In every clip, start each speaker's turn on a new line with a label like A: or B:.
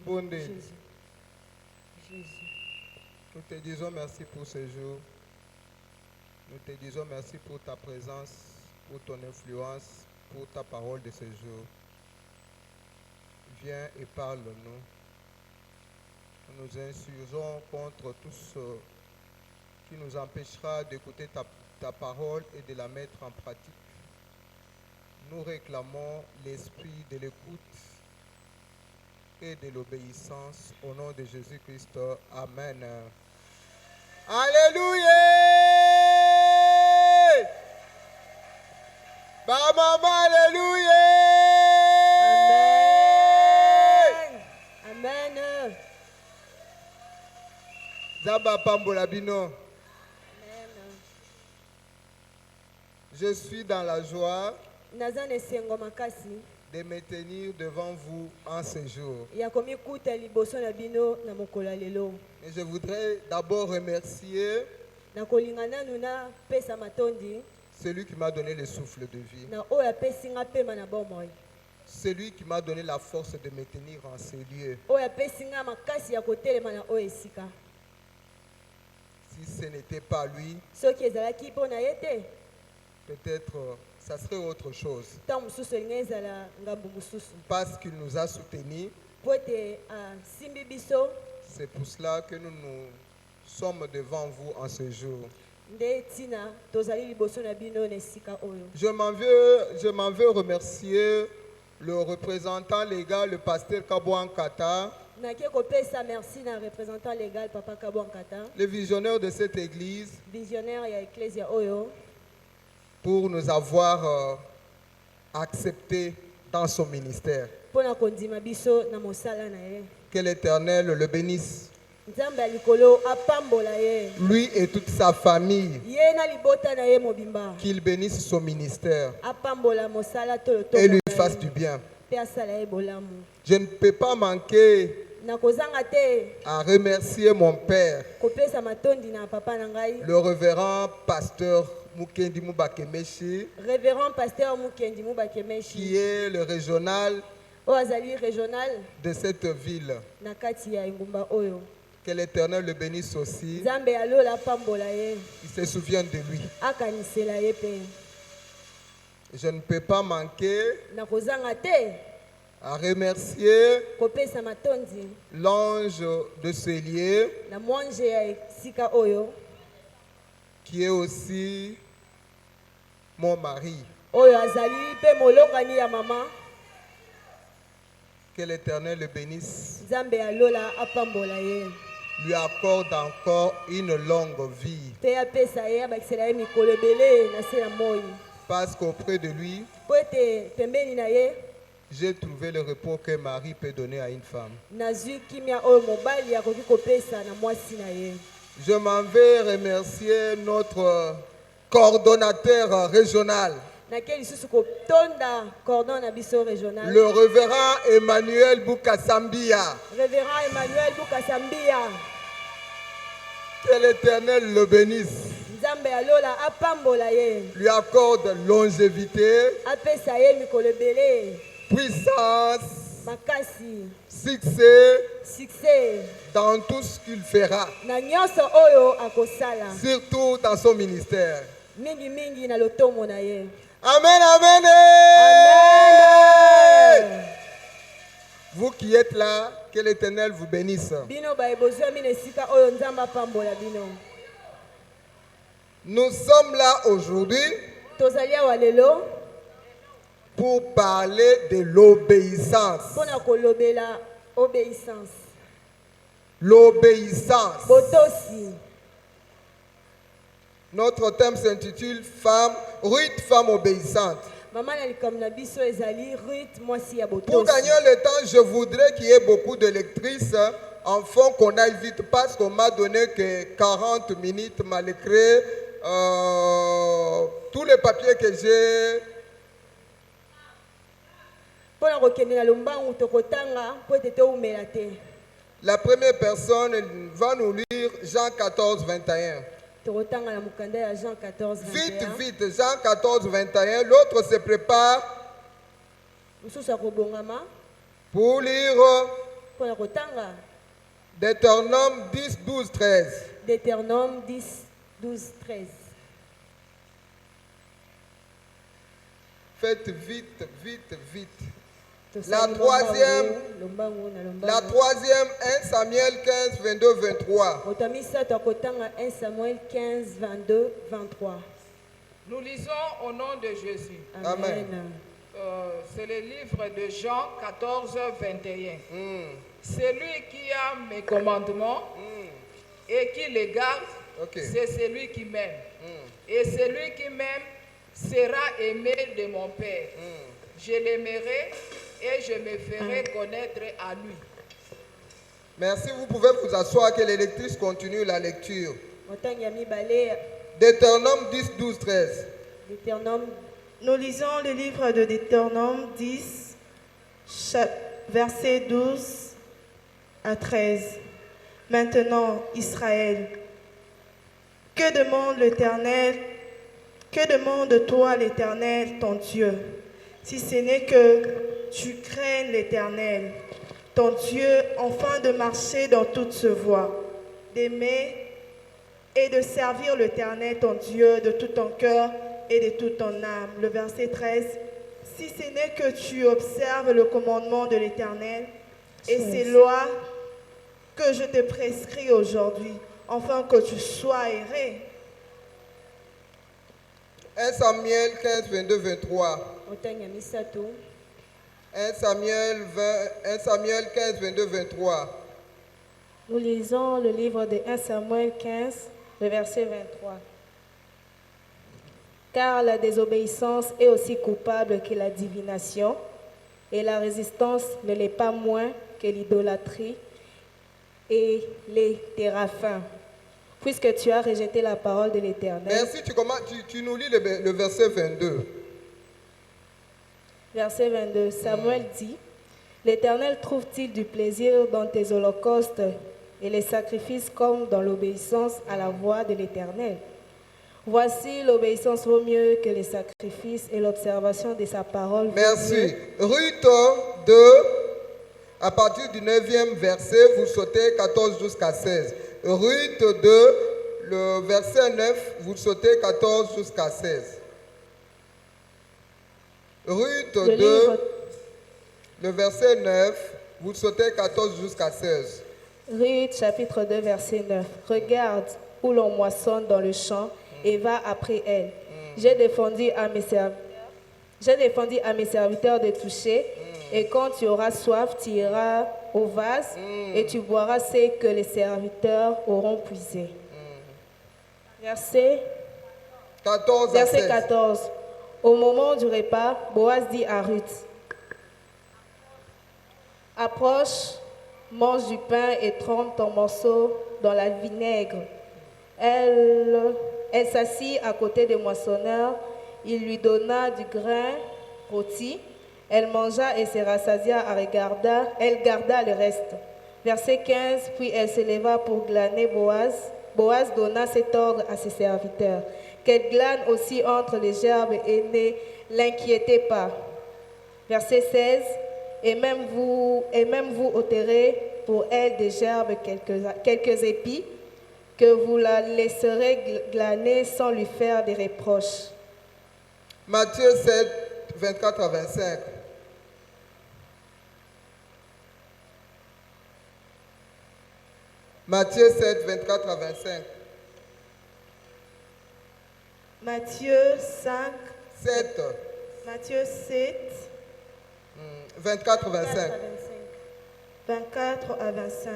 A: Jésus. Jésus.
B: Nous te disons merci pour ce jour. Nous te disons merci pour ta présence, pour ton influence, pour ta parole de ce jour. Viens et parle-nous. Nous nous insurgeons contre tout ce qui nous empêchera d'écouter ta parole et de la mettre en pratique. Nous réclamons l'esprit de l'écoute et de l'obéissance au nom de Jésus-Christ. Amen. Alléluia! Maman, alléluia!
A: Amen. Amen.
B: Zaba Pambola Bino.
A: Amen.
B: Je suis dans la joie
A: Naza nesengo makasi
B: de me tenir devant vous en ce jour.
A: ya komikuta liboso na bino na mokolo ya lelo.
B: Et je voudrais d'abord remercier
A: Na kolingana nuna pesa matondi
B: celui qui m'a donné le souffle de vie,
A: na oyo apesi nga pema na bomoi.
B: celui qui m'a donné la force de me tenir en ces lieux.
A: Oyo apesi nga makasi ya kotelema na oyo esika.
B: Si ce n'était pas lui,
A: Soki ezalaki mpo na ye te,
B: peut-être ça serait autre chose.
A: ntango mosusu elingi ezala ngambu mosusu.
B: Parce qu'il nous a soutenus,
A: Po ete asimbi biso
B: c'est pour cela que nous sommes devant vous en ce jour.
A: nde ntina tozali liboso na bino na esika oyo.
B: Je m'en veux remercier le représentant légal, le pasteur Kabouan Kata,
A: Nake kopesa merci na représentant légal Papa Kabouankata,
B: le visionnaire de cette église,
A: visionnaire ya ecclesia oyo,
B: pour nous avoir acceptés dans son ministère.
A: mpo na kondima biso na mosala na ye.
B: Que l'Éternel le bénisse,
A: Nzambe ya likolo apambola ye,
B: lui et toute sa famille,
A: ye na libota na ye mobimba,
B: qu'il bénisse son ministère
A: apambola mosala to
B: et lui fasse du bien.
A: mpe asala ye bolamu.
B: Je ne peux pas manquer
A: Nakozanga te
B: à remercier mon père,
A: kopesa matondi na papa na ngai,
B: le révérend pasteur Mukendi Mubakemeshi,
A: révérend pasteur Mukendi Mubakemeshi,
B: qui est le régional
A: oyo azali régional
B: de cette ville.
A: na kati ya engumba oyo.
B: Que l'Éternel le bénisse aussi,
A: Nzambe alola apambola ye,
B: qu'il se souvienne de lui.
A: akanisela ye mpe.
B: Je ne peux pas manquer
A: Nakozanga te
B: à remercier
A: kopesa matondi
B: l'ange de ce lieu,
A: na mwanje ya esika oyo,
B: qui est aussi mon mari.
A: oyo azali mpe molongani ya mama.
B: Que l'Éternel le bénisse,
A: Nzambe alola apambola ye,
B: lui accorde encore une longue vie,
A: mpe apesa ye abakisela ye mikolo ebele na se na moi.
B: parce qu'auprès de lui,
A: Po ete pembeni na ye
B: j'ai trouvé le repos que Marie peut donner à une femme.
A: nazwi kimia oyo mobali akoki kopesa na mwasi na ye.
B: Je m'en vais remercier notre coordonnateur régional,
A: Nake lisusu kotonda cordon na biso régional,
B: le révérend Emmanuel Boukasambia.
A: révérend Emmanuel Bukasambia.
B: Que l'Éternel le bénisse,
A: Nzambe alola apambola ye,
B: lui accorde longévité,
A: apesa ye mikolo ebele,
B: puissance,
A: makasi,
B: succès
A: succès
B: dans tout ce qu'il fera,
A: na nyonso oyo akosala,
B: surtout dans son ministère.
A: mingi mingi na lotomo na ye.
B: Amen, amen.
A: Amen.
B: Vous qui êtes là, que l'Éternel vous bénisse.
A: Bino ba ebozwami na esika oyo Nzambe apambola bino.
B: Nous sommes là aujourd'hui
A: Tozali awa lelo
B: pour parler de l'obéissance.
A: mpona kolobela obéissance,
B: L'obéissance.
A: botosi.
B: Notre thème s'intitule Femme, Ruth, femme obéissante.
A: Mama na likambo na biso ezali Ruth mwasi ya
B: Pour
A: botosi.
B: gagner le temps, je voudrais qu'il y ait beaucoup de lectrices en fond qu'on aille vite parce qu'on m'a donné que 40 minutes malgré tous les papiers que j'ai.
A: Mpona kokende na lombangu tokotanga mpo ete toumela te.
B: La première personne va nous lire Jean 14, 21.
A: Tokotanga na mokanda ya Jean 14,
B: Vite,
A: 21.
B: vite, Jean 14, 21. L'autre se prépare
A: Mosusu akobongama
B: pour lire
A: mpona kotanga.
B: Deutéronome 10, 12, 13.
A: Deutéronome 10, 12, 13.
B: Faites vite, vite, vite.
A: Tosali
B: La troisième,
A: lombangu na lombangu.
B: la troisième, 1 Samuel 15, 22, 23.
A: Moto ya misato akotanga 1 Samuel 15, 22, 23.
C: Nous lisons au nom de Jésus.
A: Amen.
C: C'est le livre de Jean 14, 21. Celui qui a mes commandements et qui les garde, c'est celui qui m'aime. Et celui qui m'aime sera aimé de mon Père. Je l'aimerai et je me ferai connaître à lui.
B: Merci, vous pouvez vous asseoir que l'électrice continue la lecture.
A: Motangi ya mibale.
B: Deutéronome 10, 12, 13.
A: Deutéronome.
D: Nous lisons le livre de Deutéronome 10, versets 12 à 13. Maintenant, Israël, que demande l'Éternel, que demande-toi l'Éternel, ton Dieu, si ce n'est que tu craignes l'Éternel, ton Dieu, afin de marcher dans toute ce voie, d'aimer et de servir l'Éternel, ton Dieu, de tout ton cœur et de toute ton âme. Le verset 13. Si ce n'est que tu observes le commandement de l'Éternel et ses lois que je te prescris aujourd'hui, afin que tu sois erré.
B: 1 Samuel 15, 22, 23.
A: Motangi ya misato.
B: 1 Samuel 15, 22, 23.
E: Nous lisons le livre de 1 Samuel 15, le verset 23. Car la désobéissance est aussi coupable que la divination, et la résistance ne l'est pas moins que l'idolâtrie et les téraphins. Puisque tu as rejeté la parole de l'Éternel.
B: Merci, tu nous lis le verset 22.
E: Verset 22, Samuel dit, l'Éternel trouve-t-il du plaisir dans tes holocaustes et les sacrifices comme dans l'obéissance à la voix de l'Éternel? Voici, l'obéissance vaut mieux que les sacrifices et l'observation de sa parole.
B: Merci. Ruth 2, à partir du 9e verset, vous sautez 14 jusqu'à 16. Ruth 2, le verset 9, vous sautez 14 jusqu'à 16. Ruth 2, le verset 9, vous sautez 14 jusqu'à 16.
E: Ruth chapitre 2 verset 9. Regarde où l'on moissonne dans le champ et va après elle. J'ai défendu à mes serviteurs de toucher, et quand tu auras soif, tu iras au vase et tu boiras ce que les serviteurs auront puisé. Verset
B: 14 à 16.
E: Verset 14. Au moment du repas, Boaz dit à Ruth, approche, mange du pain et trempe ton morceau dans la vinaigre. Elle s'assit à côté des moissonneurs. Il lui donna du grain rôti. Elle mangea et se rassasia. Elle garda le reste. Verset 15. Puis elle se leva pour glaner Boaz. Boaz donna cet ordre à ses serviteurs. Qu'elle glane aussi entre les gerbes et ne l'inquiétez pas. Verset 16. Et même vous ôterez pour elle des gerbes quelques épis, que vous la laisserez glaner sans lui faire des reproches.
B: Matthieu 7, 24 à 25. Matthieu 7, 24 à 25.
D: Matthieu 5.
B: 7.
D: Matthieu 7.
B: 24 à 25.
D: 24 à 25.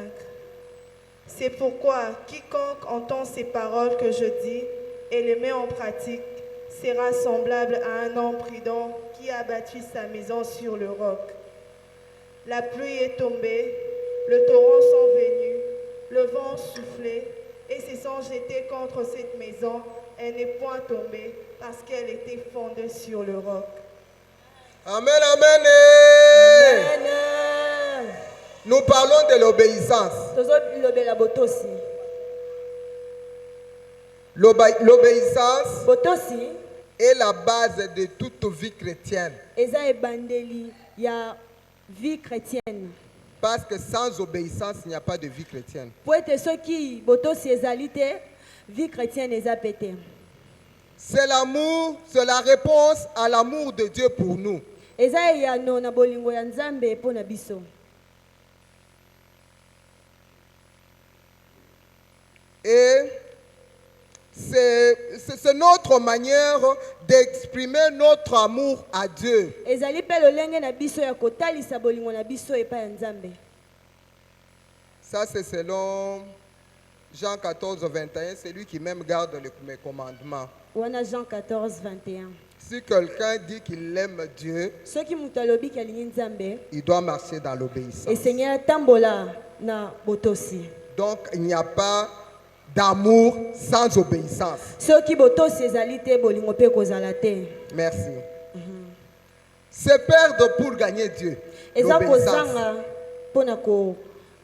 D: C'est pourquoi quiconque entend ces paroles que je dis et les met en pratique sera semblable à un homme prudent qui a bâti sa maison sur le roc. La pluie est tombée, le torrent sont venus, le vent soufflait et se sont jetés contre cette maison. Elle n'est point tombée parce qu'elle était fondée sur le roc.
B: Amen, amen. Nous parlons de l'obéissance. L'obéissance est la base de toute vie chrétienne.
A: Eza ebandeli ya vie chrétienne.
B: Parce que sans obéissance, il n'y a pas de vie chrétienne.
A: Po ete soki botosi ezali te, vie chrétienne eza pété.
B: C'est l'amour, c'est la réponse à l'amour de Dieu pour nous.
A: Eza eyano na bolingo ya Nzambe po na biso.
B: Et c'est notre manière d'exprimer notre amour à Dieu.
A: Ezali pe lolenge na biso ya kotalisa bolingo na biso epa ya Nzambe.
B: Ça c'est selon Jean 14, 21. C'est lui qui même garde mes commandements.
A: Wana Jean 14, 21.
B: Si quelqu'un dit qu'il aime Dieu,
A: Soki mutu alobi ki alingi Nzambe,
B: il doit marcher dans l'obéissance.
A: esengeli atambola na botosi.
B: Donc il n'y a pas d'amour sans obéissance.
A: Soki botosi ezali te bolingo pe kozala te.
B: Merci. C'est perdre pour gagner Dieu.
A: Eza
B: L'obéissance.
A: kozanga pona ko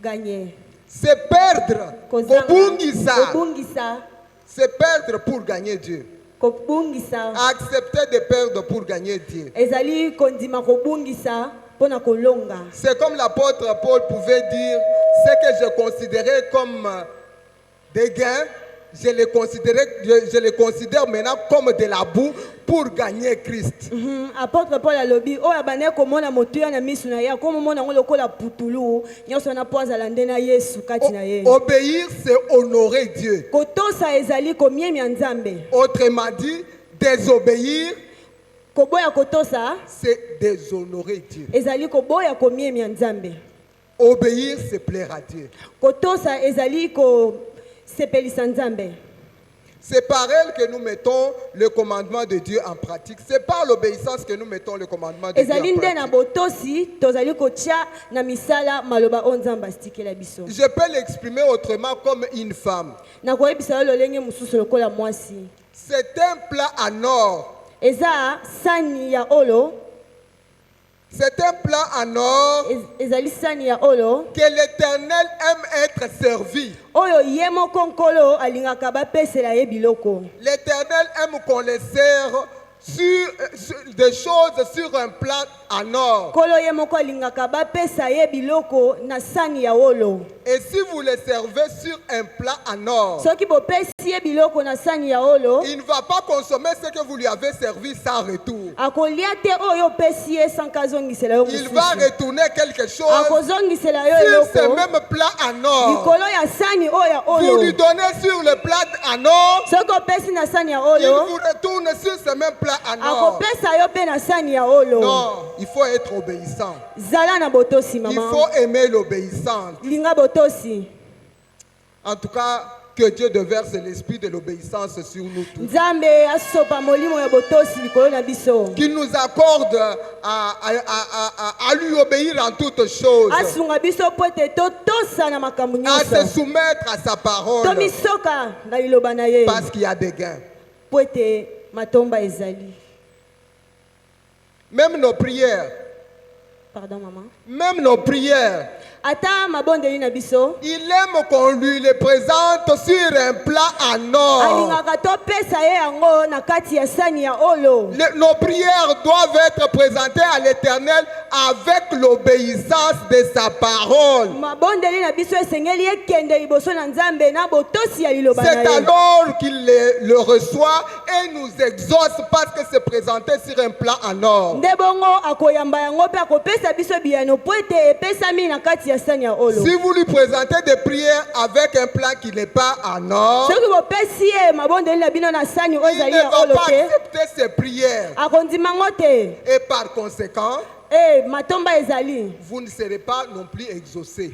A: gagner.
B: C'est perdre.
A: Kozanga
B: Kobungisa. C'est perdre pour gagner Dieu.
A: Kobungisa.
B: Accepter de perdre pour gagner Dieu.
A: Ezali kondima kobungisa pona kolonga.
B: C'est comme l'apôtre Paul pouvait dire, ce que je considérais comme des gains, je les considère maintenant comme de la boue pour gagner Christ.
A: Apôtre Paul alobi o abane komona motuya na misu na ye komo mona ngo lokola putulu nyoso na poza lande na Yesu kati na ye.
B: Obéir, c'est honorer Dieu.
A: Kotosa ezali komiemi ya Nzambe.
B: Autrement dit, désobéir,
A: Koboya kotosa
B: c'est déshonorer Dieu.
A: ezali koboya komiemi ya Nzambe.
B: Obéir, c'est plaire à Dieu.
A: Kotosa ezali ko sepelisa Nzambe.
B: C'est par elle que nous mettons le commandement de Dieu en pratique. C'est par l'obéissance que nous mettons le commandement de Dieu
A: Ezali
B: en
A: nde na
B: pratique.
A: botosi tozali kotia na misala maloba o Nzambe astikela biso.
B: Je peux l'exprimer autrement comme une femme.
A: Na koyebisa yo lolenge mususu lokola mwasi.
B: C'est un plat en or.
A: Eza sani ya olo.
B: C'est un plat en or
A: Ezali sani ya olo.
B: que l'Éternel aime être servi.
A: Oyo ye moko nkolo alingaka bapesela ye biloko.
B: L'Éternel aime qu'on les serve sur des choses sur un plat en or.
A: Nkolo ye moko alingaka bapesa ye biloko na sani ya olo.
B: Et si vous les servez sur un plat en or,
A: Soki bopesi ye biloko na sani ya olo,
B: il ne va pas consommer ce que vous lui avez servi sans retour.
A: akolia te oyo opesi ye sanka azongisela yo
B: Il va
A: mosusu.
B: retourner quelque chose
A: Akozongisela yo
B: sur ce
A: eloko
B: même plat en or.
A: likolo ya sani oyo ya
B: Vous lui
A: olo.
B: donnez sur le plat en or,
A: Soki opesi na sani ya
B: il
A: olo,
B: vous retourne sur ce même plat en or.
A: akopesa yo pe na sani ya olo.
B: Non, il faut être obéissant.
A: Zala na botosi
B: Il
A: mama.
B: faut aimer l'obéissance.
A: Linga botosi.
B: En tout cas, que Dieu déverse l'esprit de l'obéissance sur nous tous.
A: Nzambe asopa molimo ya botosi likolo na biso.
B: Qu'il nous accorde à lui obéir en toutes choses.
A: Asunga biso po ete totosa na makambo
B: À se
A: nyonso.
B: soumettre à sa parole.
A: Tomisoka na liloba na ye.
B: Parce qu'il y a des gains.
A: Po ete matomba ezali.
B: Même nos prières.
A: Pardon maman.
B: Même nos prières.
A: Ata mabondeli na biso.
B: Il aime qu'on lui les présente sur un plat en or.
A: Alingaka topesa ye yango na kati ya sani ya olo.
B: Nos prières doivent être présentées à l'Éternel avec l'obéissance de sa parole.
A: Mabondeli na biso esengeli ekende liboso na Nzambe na botosi ya liloba na
B: C'est
A: ye.
B: alors qu'il le reçoit et nous exauce parce que c'est présenté sur un plat en or.
A: Nde bongo akoyamba yango pe akopesa biso biyano po ete epesami na kati ya sani ya olo.
B: Si vous lui présentez des prières avec un plat qui n'est pas en or,
A: Soki bopesi ye mabondeli na bino na sani oyo
B: il ne
A: ezali ya
B: va
A: olo
B: pas
A: te,
B: accepter ces prières.
A: akondima ngo te.
B: Et par conséquent,
A: Matomba ezali.
B: vous ne serez pas non plus exaucés.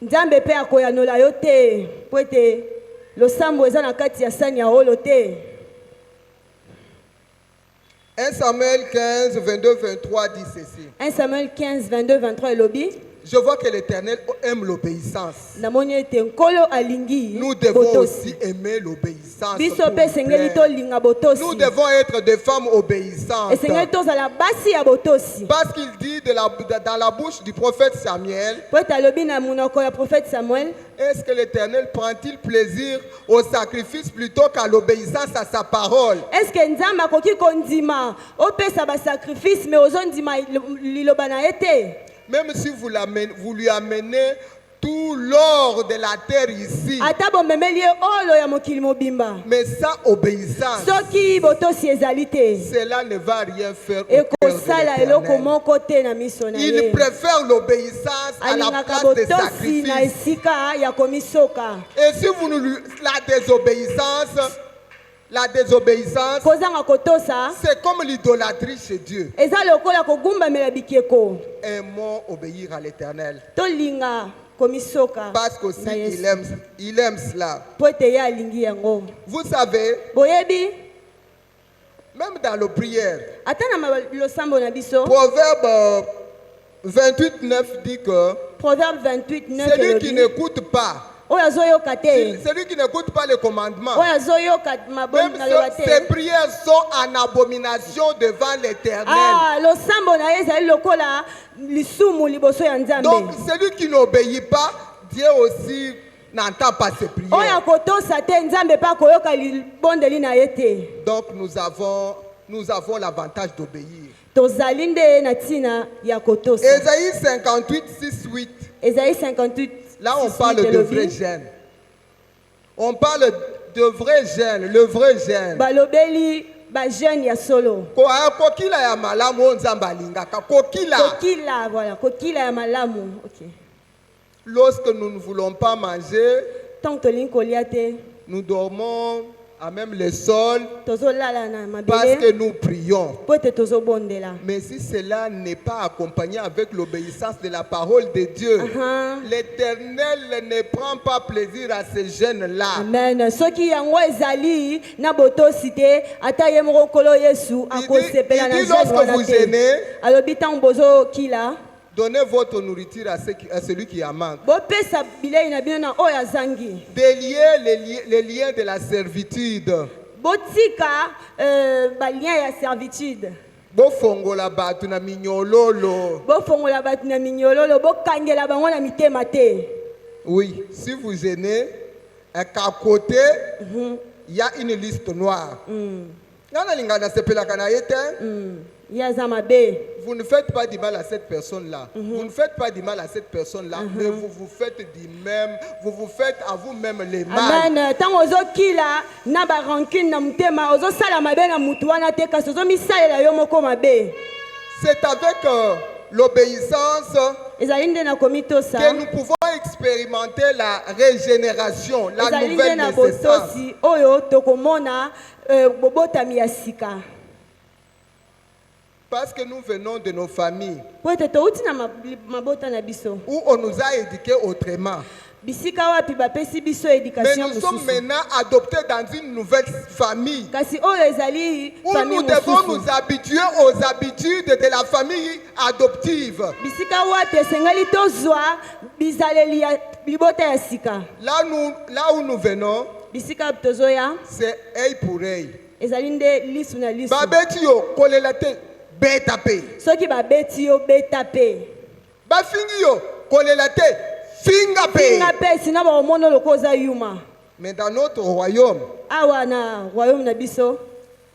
A: Nzambe pe akoyanola yo te po ete losambo eza na kati ya sani ya olo te.
B: 1 Samuel 15, 22, 23 dit ceci.
A: 1 Samuel 15, 22, 23 elobi.
B: Je vois que l'Éternel aime l'obéissance.
A: Namoni ete nkolo alingi
B: Nous devons
A: botosi.
B: aussi aimer l'obéissance.
A: Biso
B: pour
A: pe
B: lui
A: esengeli
B: plaire.
A: tolinga botosi.
B: Nous devons être des femmes obéissantes.
A: Esengeli tozala basi ya botosi.
B: Parce qu'il dit dans la bouche du prophète Samuel,
A: Po ete alobi na munoko ya prophète Samuel.
B: est-ce que l'Éternel prend-il plaisir au sacrifice plutôt qu'à l'obéissance à sa parole?
A: Est-ce que Nzambe akoki kondima opesa ba sacrifice mais ozondima liloba na ete?
B: même si vous lui amenez tout l'or de la terre ici,
A: ata bomemeli ye olo ya mokili mobimba,
B: mais sans obéissance,
A: soki botosi ezali te,
B: cela ne va rien faire au cœur de
A: ekosala eloko
B: l'Éternel.
A: moko te na miso na
B: Il
A: ye.
B: préfère l'obéissance à la
A: Alingaka
B: place des
A: botosi na
B: sacrifices.
A: esika ya komisoka.
B: Et si vous nous la désobéissance,
A: Kozanga kotosa
B: c'est comme l'idolâtrie chez Dieu.
A: eza lokola kogumbamela bikeko.
B: Aimons obéir à l'Éternel.
A: Tolinga komisoka
B: Parce qu'aussi
A: na Yesu.
B: il aime cela.
A: Po ete ye alingi yango.
B: Vous savez,
A: Boyebi
B: même dans la prière,
A: ata na losambo na biso,
B: Proverbe 28:9 dit que
A: Proverbe 28:9
B: celui qui
A: elobi
B: n'écoute pas,
A: oyo azoyoka te,
B: celui qui n'écoute pas les commandements,
A: oyo azoyoka
B: même
A: maboni na loba
B: ses
A: te,
B: prières sont en abomination devant l'Éternel.
A: ah losambo na ye ezali lokola lisumu liboso ya
B: Donc
A: Nzambe.
B: celui qui n'obéit pas, Dieu aussi n'entend pas ses
A: Oyo
B: prières.
A: akotosa te Nzambe pa koyoka libondeli na ye te.
B: Donc nous avons l'avantage d'obéir.
A: Tozali nde na ntina ya kotosa.
B: Ésaïe 58:6-8.
A: Esaïe 58.
B: Là, on
A: 6,
B: parle
A: 8
B: de
A: elobi,
B: vrai gêne. On parle de vrai gêne, le vrai gêne.
A: balobeli ba jeune ya solo.
B: Kokila ya malamu oyo Nzambe alingaka. Kokila.
A: Kokila, voilà, kokila ya malamu. OK.
B: Lorsque nous ne voulons pas manger,
A: Tant que tolingi kolia te,
B: nous dormons à même le sol
A: tozolala na
B: parce
A: mabele
B: que nous prions.
A: po ete tozobondela.
B: Mais si cela n'est pas accompagné avec l'obéissance de la parole de Dieu, l'Éternel ne prend pas plaisir à ces jeunes-là.
A: Amen. Soki yango ezali na botosi te, ata ye moko nkolo Yesu akosepela na
B: il dit lorsque
A: jeune wana
B: vous
A: te.
B: gênez,
A: Alobi ntango bozokila,
B: donnez votre nourriture à celui qui en manque.
A: bopesa bilei na bino na oyo azangi.
B: Déliez les liens de la servitude.
A: Botika balien ya servitude.
B: Bofongola batu na minyololo.
A: Bofongola bato na minyololo, bokangela bango na mitema te.
B: Oui, si vous gênez, qu'à côté, il y a une liste noire. Nana lingana sepelaka na yete.
A: Yaza mabe.
B: Vous ne faites pas du mal à cette personne-là. Vous ne faites pas du mal à cette personne-là, mais vous vous faites du même, vous vous faites à vous-même les mal.
A: Amen. Tango ozokila na ba rancune na mutema, ozosala mabe na mutu wana te kasi ozomisalela yo moko mabe.
B: C'est avec l'obéissance
A: Ezali nde na komitosa.
B: que nous pouvons expérimenter la régénération, la
A: Ezali nde
B: nouvelle
A: na
B: naissance.
A: botosi oyo tokomona bobotami ya sika.
B: Parce que nous venons de nos familles
A: Po ete touti na mabota na biso.
B: où on nous a éduqués autrement.
A: Bisika wapi bapesi biso
B: Mais
A: éducation
B: nous sommes
A: mosusu.
B: maintenant adoptés dans une nouvelle famille
A: Kasi oyo ezali
B: où
A: famille
B: nous devons
A: mosusu.
B: nous habituer aux habitudes de la famille adoptive.
A: Bisika wapi esengeli tozwa bizaleli ya libota ya sika.
B: Là où nous venons,
A: Bisika tozoya
B: c'est œil pour œil.
A: ezali nde lisu na lisu.
B: Babeti yo kolela te beta pe.
A: Soki babeti yo beta pe.
B: Bafingi yo kolela te finga pe.
A: Finga pe sina baomona loko oza yuma.
B: Mais dans notre royaume,
A: Awa na royaume na biso,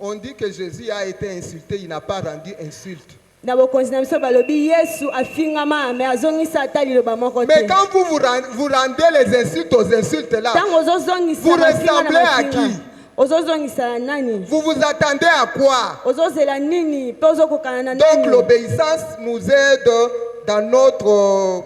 B: on dit que Jésus a été insulté, il n'a pas rendu insulte.
A: na bokonzi na biso balobi Yesu afingama mais azongisa ata liloba moko te.
B: Mais quand vous rendez les insultes aux insultes là,
A: Tango ozozongisa
B: vous
A: mafinga
B: ressemblez
A: na
B: à
A: mafinga.
B: qui?
A: Ozozongisa nani?
B: Vous vous attendez à quoi?
A: Ozozela nini? Pe ozokokana na
B: Donc
A: nani?
B: l'obéissance nous aide dans notre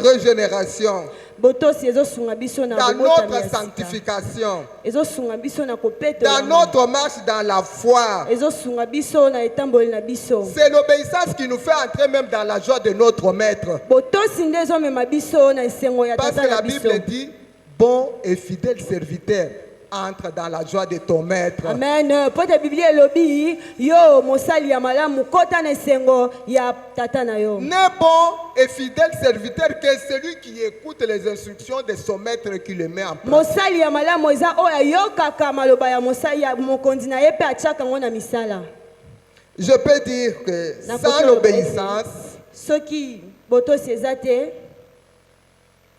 B: régénération,
A: Botosi ezosunga biso na
B: dans
A: bobotami ya
B: notre
A: sika.
B: sanctification,
A: Ezosunga biso na kopetola.
B: dans notre marche dans la foi.
A: Ezosunga biso na etamboli na biso.
B: C'est l'obéissance qui nous fait entrer même dans la joie de notre maître.
A: Botosi nde ezomema biso na esengo ya
B: Parce que
A: tata
B: la
A: na biso.
B: Bible dit, bon et fidèle serviteur, entre dans la joie de ton maître.
A: Amen. Po te Biblia elobi yo mosali ya malamu kota na esengo ya tata na yo.
B: N'est bon et fidèle serviteur que celui qui écoute les instructions de son maître qui le met en place.
A: Mosali ya malamu eza oyo ayokaka maloba ya mosali ya mokonzi na ye pe atiaka ngo na misala.
B: Je peux dire que sans l'obéissance,
A: Soki botosi eza te,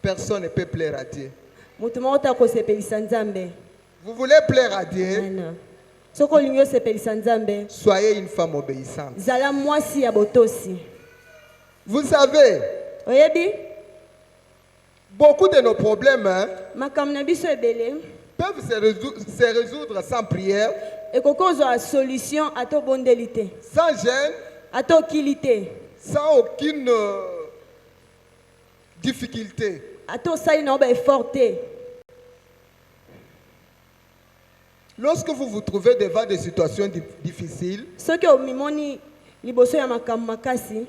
B: personne ne peut plaire à Dieu.
A: mutu moko ta kosepelisa Nzambe.
B: Vous voulez plaire à Dieu,
A: Amen. Soki olingi osepelisa Nzambe,
B: soyez une femme obéissante.
A: zala mwasi ya botosi.
B: Vous savez,
A: oyebi
B: beaucoup de nos problèmes
A: makambo na biso ebele
B: peuvent se résoudre sans prière,
A: ekoki kozwa solution ata obondeli te
B: sans gêne,
A: ata okili te
B: sans aucune difficulté.
A: ata osali na yo baeffort te.
B: Lorsque vous vous trouvez devant des situations difficiles,
A: soki omimoni liboso ya makambo makasi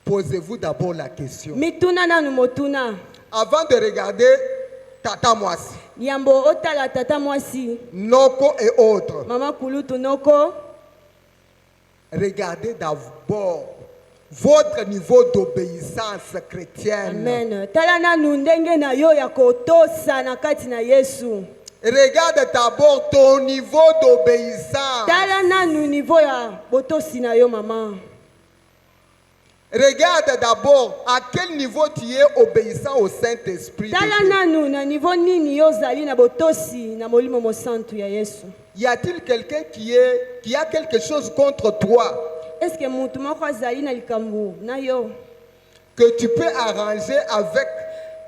B: posez-vous d'abord la question.
A: mituna nanu motuna
B: Avant de regarder Tata Mwasi,
A: yambo otala tata mwasi
B: Noko et autres,
A: mama kulutu noko
B: regardez d'abord votre niveau d'obéissance chrétienne.
A: amen tala nanu ndenge na yo ya kotosa na kati na Yesu.
B: Regarde d'abord ton niveau d'obéissance.
A: Tala nanu niveau ya botosi na yo mama.
B: Regarde d'abord à quel niveau tu es obéissant au Saint-Esprit.
A: Tala nanu na niveau nini yo zali na botosi na molimo mosantu ya Yesu.
B: Y a-t-il quelqu'un qui a quelque chose contre toi?
A: Est-ce que mutu moko azali na likambo na yo
B: que tu peux arranger avec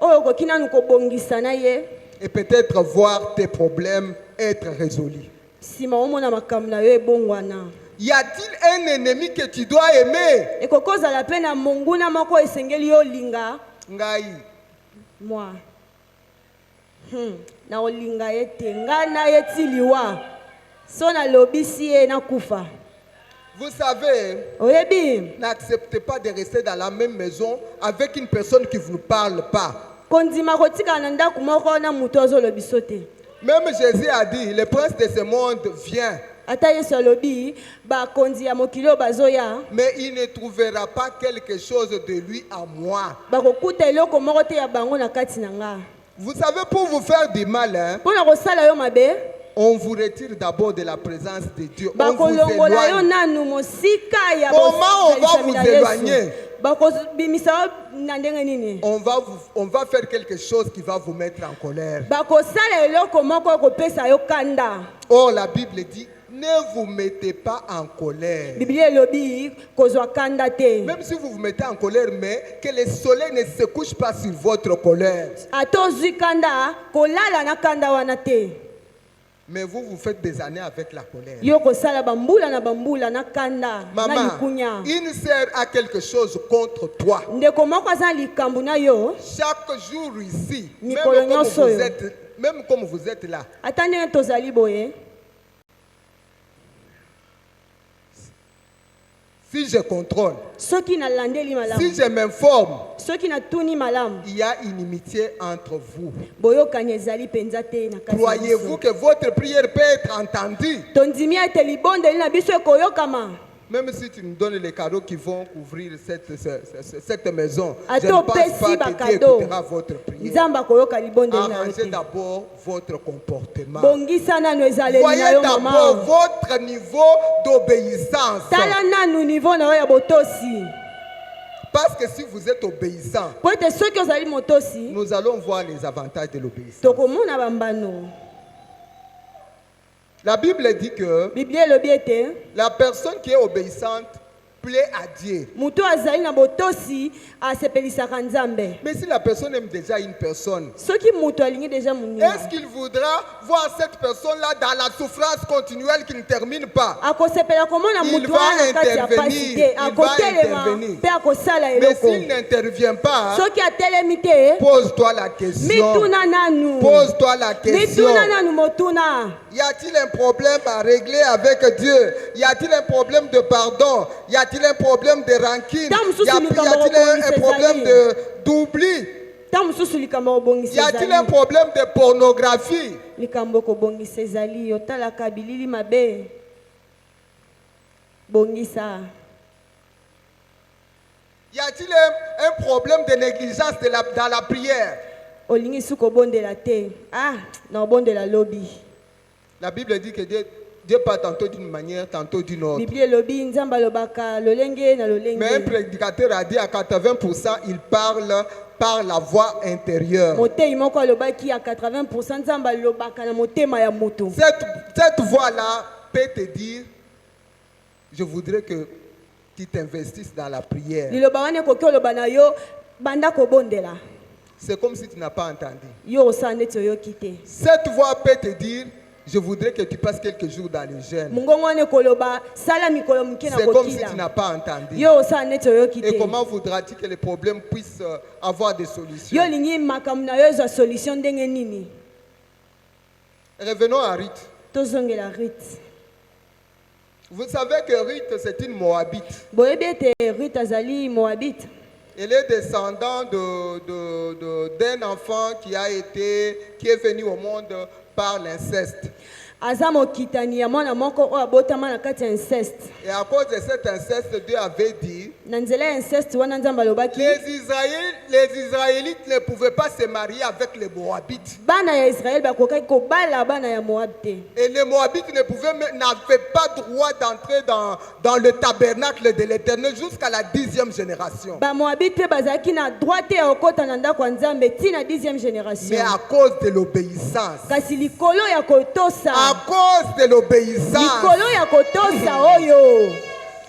A: oyo koki nanu kobongisa na ye
B: et peut-être voir tes problèmes être résolus?
A: sima omona makambo na yo ebongwana.
B: Y a-t-il un ennemi que tu dois aimer?
A: Ekoki kozala pe na monguna moko esengeli yo linga
B: Ngai.
A: moi na olinga ye te ngai na ye ti liwa so nalobisi ye nakufa.
B: Vous savez,
A: oyebi
B: n'acceptez pas de rester dans la même maison avec une personne qui ne vous parle pas.
A: kondima kotika na ndako moko na mutu azolobiso te.
B: Même Jésus a dit, le prince de ce monde vient,
A: ata Yesu alobi bakonzi ya mokili oyo bazoya
B: mais il ne trouvera pas quelque chose de lui à moi.
A: bakokuta eloko moko te ya bango na kati na nga.
B: Vous savez, pour vous faire du mal,
A: mpo na kosala yo mabe
B: on vous retire d'abord de la présence de Dieu. On vous
A: bakolongola yo
B: éloigne.
A: nanu mosika ya
B: Comment on va
A: bosalisami
B: vous
A: na Yesu.
B: éloigner?
A: bakobimisa yo na ndenge nini
B: On va faire quelque chose qui va vous mettre en colère.
A: bakosala eloko moko ekopesa yo kanda.
B: Or, la Bible dit, ne vous mettez pas en colère.
A: biblia elobi kozwa kanda te.
B: Même si vous vous mettez en colère, mais que le soleil ne se couche pas sur votre colère.
A: ata ozwi kanda kolala na kanda wana te.
B: Mais vous, vous faites des années avec la colère.
A: yo kosala bambula na kanda na
B: Maman,
A: likunya.
B: une sœur a quelque chose contre toi.
A: ndeko moko aza na likambo na yo
B: Chaque jour ici,
A: Mikolo nyonso yo.
B: même comme vous êtes là,
A: ata ndenge tozali boye
B: si je contrôle,
A: soki nalandeli malamu
B: si je m'informe,
A: soki natuni malamu
B: il y a une inimitié entre vous.
A: boyokani ezali mpenza te na kati na
B: Croyez-vous
A: biso.
B: que votre prière peut être entendue?
A: tondimi ete libondeli na biso ekoyokama.
B: Même si tu nous donnes les cadeaux qui vont couvrir cette maison, je
A: ata
B: ne pense
A: opesi
B: pas que Dieu
A: bakado
B: écoutera votre prière.
A: nzambe akoyoka libondeli na yo
B: Arrangez
A: te.
B: d'abord votre comportement.
A: bongisa nanu ezaleli na
B: Voyez
A: yo
B: d'abord
A: mama.
B: votre niveau d'obéissance.
A: tala nanu niveau na yo ya botosi
B: Parce que si vous êtes obéissant,
A: po ete soki ozali motosi
B: nous allons voir les avantages de l'obéissance.
A: tokomona bambano.
B: La Bible dit que
A: biblia elobi ete
B: la personne qui est obéissante plaît à Dieu.
A: mutu azali na botosi asepelisaka nzambe.
B: Mais si la personne aime déjà une personne,
A: soki mutu alingi deja moninga
B: est-ce qu'il voudra voir cette personne-là dans la souffrance continuelle qui ne termine pas?
A: akosepela komona
B: Il
A: mutu
B: va
A: wana na kati ya pasi
B: intervenir,
A: te
B: il va
A: akotelema
B: intervenir.
A: mpe akosala
B: Mais
A: eloko.
B: s'il n'intervient pas,
A: soki atelemi te
B: pose-toi la question.
A: mituna nanu
B: Pose-toi la question.
A: mituna nanu motuna.
B: Y a-t-il un problème à régler avec Dieu? Y a-t-il un problème de pardon? Y a-t-il un problème de rancune? Y a-t-il un problème d'oubli?
A: ntango mosusu likambo
B: Y
A: kobongisa
B: a-t-il un
A: ezali
B: problème de pornographie?
A: likambo kobongisa ezali otalaka bilili mabe bongisa.
B: Y a-t-il un problème de négligence dans la prière?
A: olingi su kobondela te na obondela lobi.
B: La Bible dit que Dieu parle tantôt d'une manière, tantôt d'une autre.
A: biblia elobi nzambe alobaka lolenge na
B: Mais un
A: lolenge.
B: prédicateur a dit à 80%, il parle par la voix intérieure.
A: motei moko alobaki ya 80% nzambe alobaka na motema ya moto.
B: Cette voix-là peut te dire, je voudrais que qui t'investissent dans la prière.
A: liloba wana ekoki oloba na yo banda kobondela
B: C'est comme si tu n'as pas entendu.
A: yo osala neti oyoki te.
B: Cette voix peut te dire, je voudrais que tu passes quelques jours dans le jeûne.
A: mongongo wana ekoloba sala mikolo moke na
B: C'est comme si tu
A: kokila
B: n'as pas entendu.
A: yo osala neti oyoki
B: Et
A: te.
B: comment voudras-tu que les problèmes puissent avoir des solutions?
A: yo olingi makambo na yo ezwa solution ndenge nini?
B: Revenons à Ruth.
A: tozongela Ruth.
B: Vous savez que Ruth, c'est une Moabite.
A: boyebi ete Ruth azali moabite.
B: Elle est descendant d'un enfant qui est venu au monde par l'inceste.
A: aza mokitani ya mwana moko oyo abotama na kati ya inceste.
B: Et à cause de cet inceste, Dieu avait dit,
A: na nzela ya inceste wana nzambe alobaki
B: les Israélites ne pouvaient pas se marier avec les Moabites.
A: bana ya Israël bakokaki kobala bana ya Moab te.
B: Et les Moabites n'avaient pas droit d'entrer dans le tabernacle de l'Éternel jusqu'à la 10e génération.
A: bamoabite mpe bazalaki na droit te ya kokota na ndako ya nzambe ti na 10e génération.
B: Mais à cause de l'obéissance,
A: kasi likolo ya kotosa
B: à cause de l'obéissance,
A: likolo ya kotosa oyo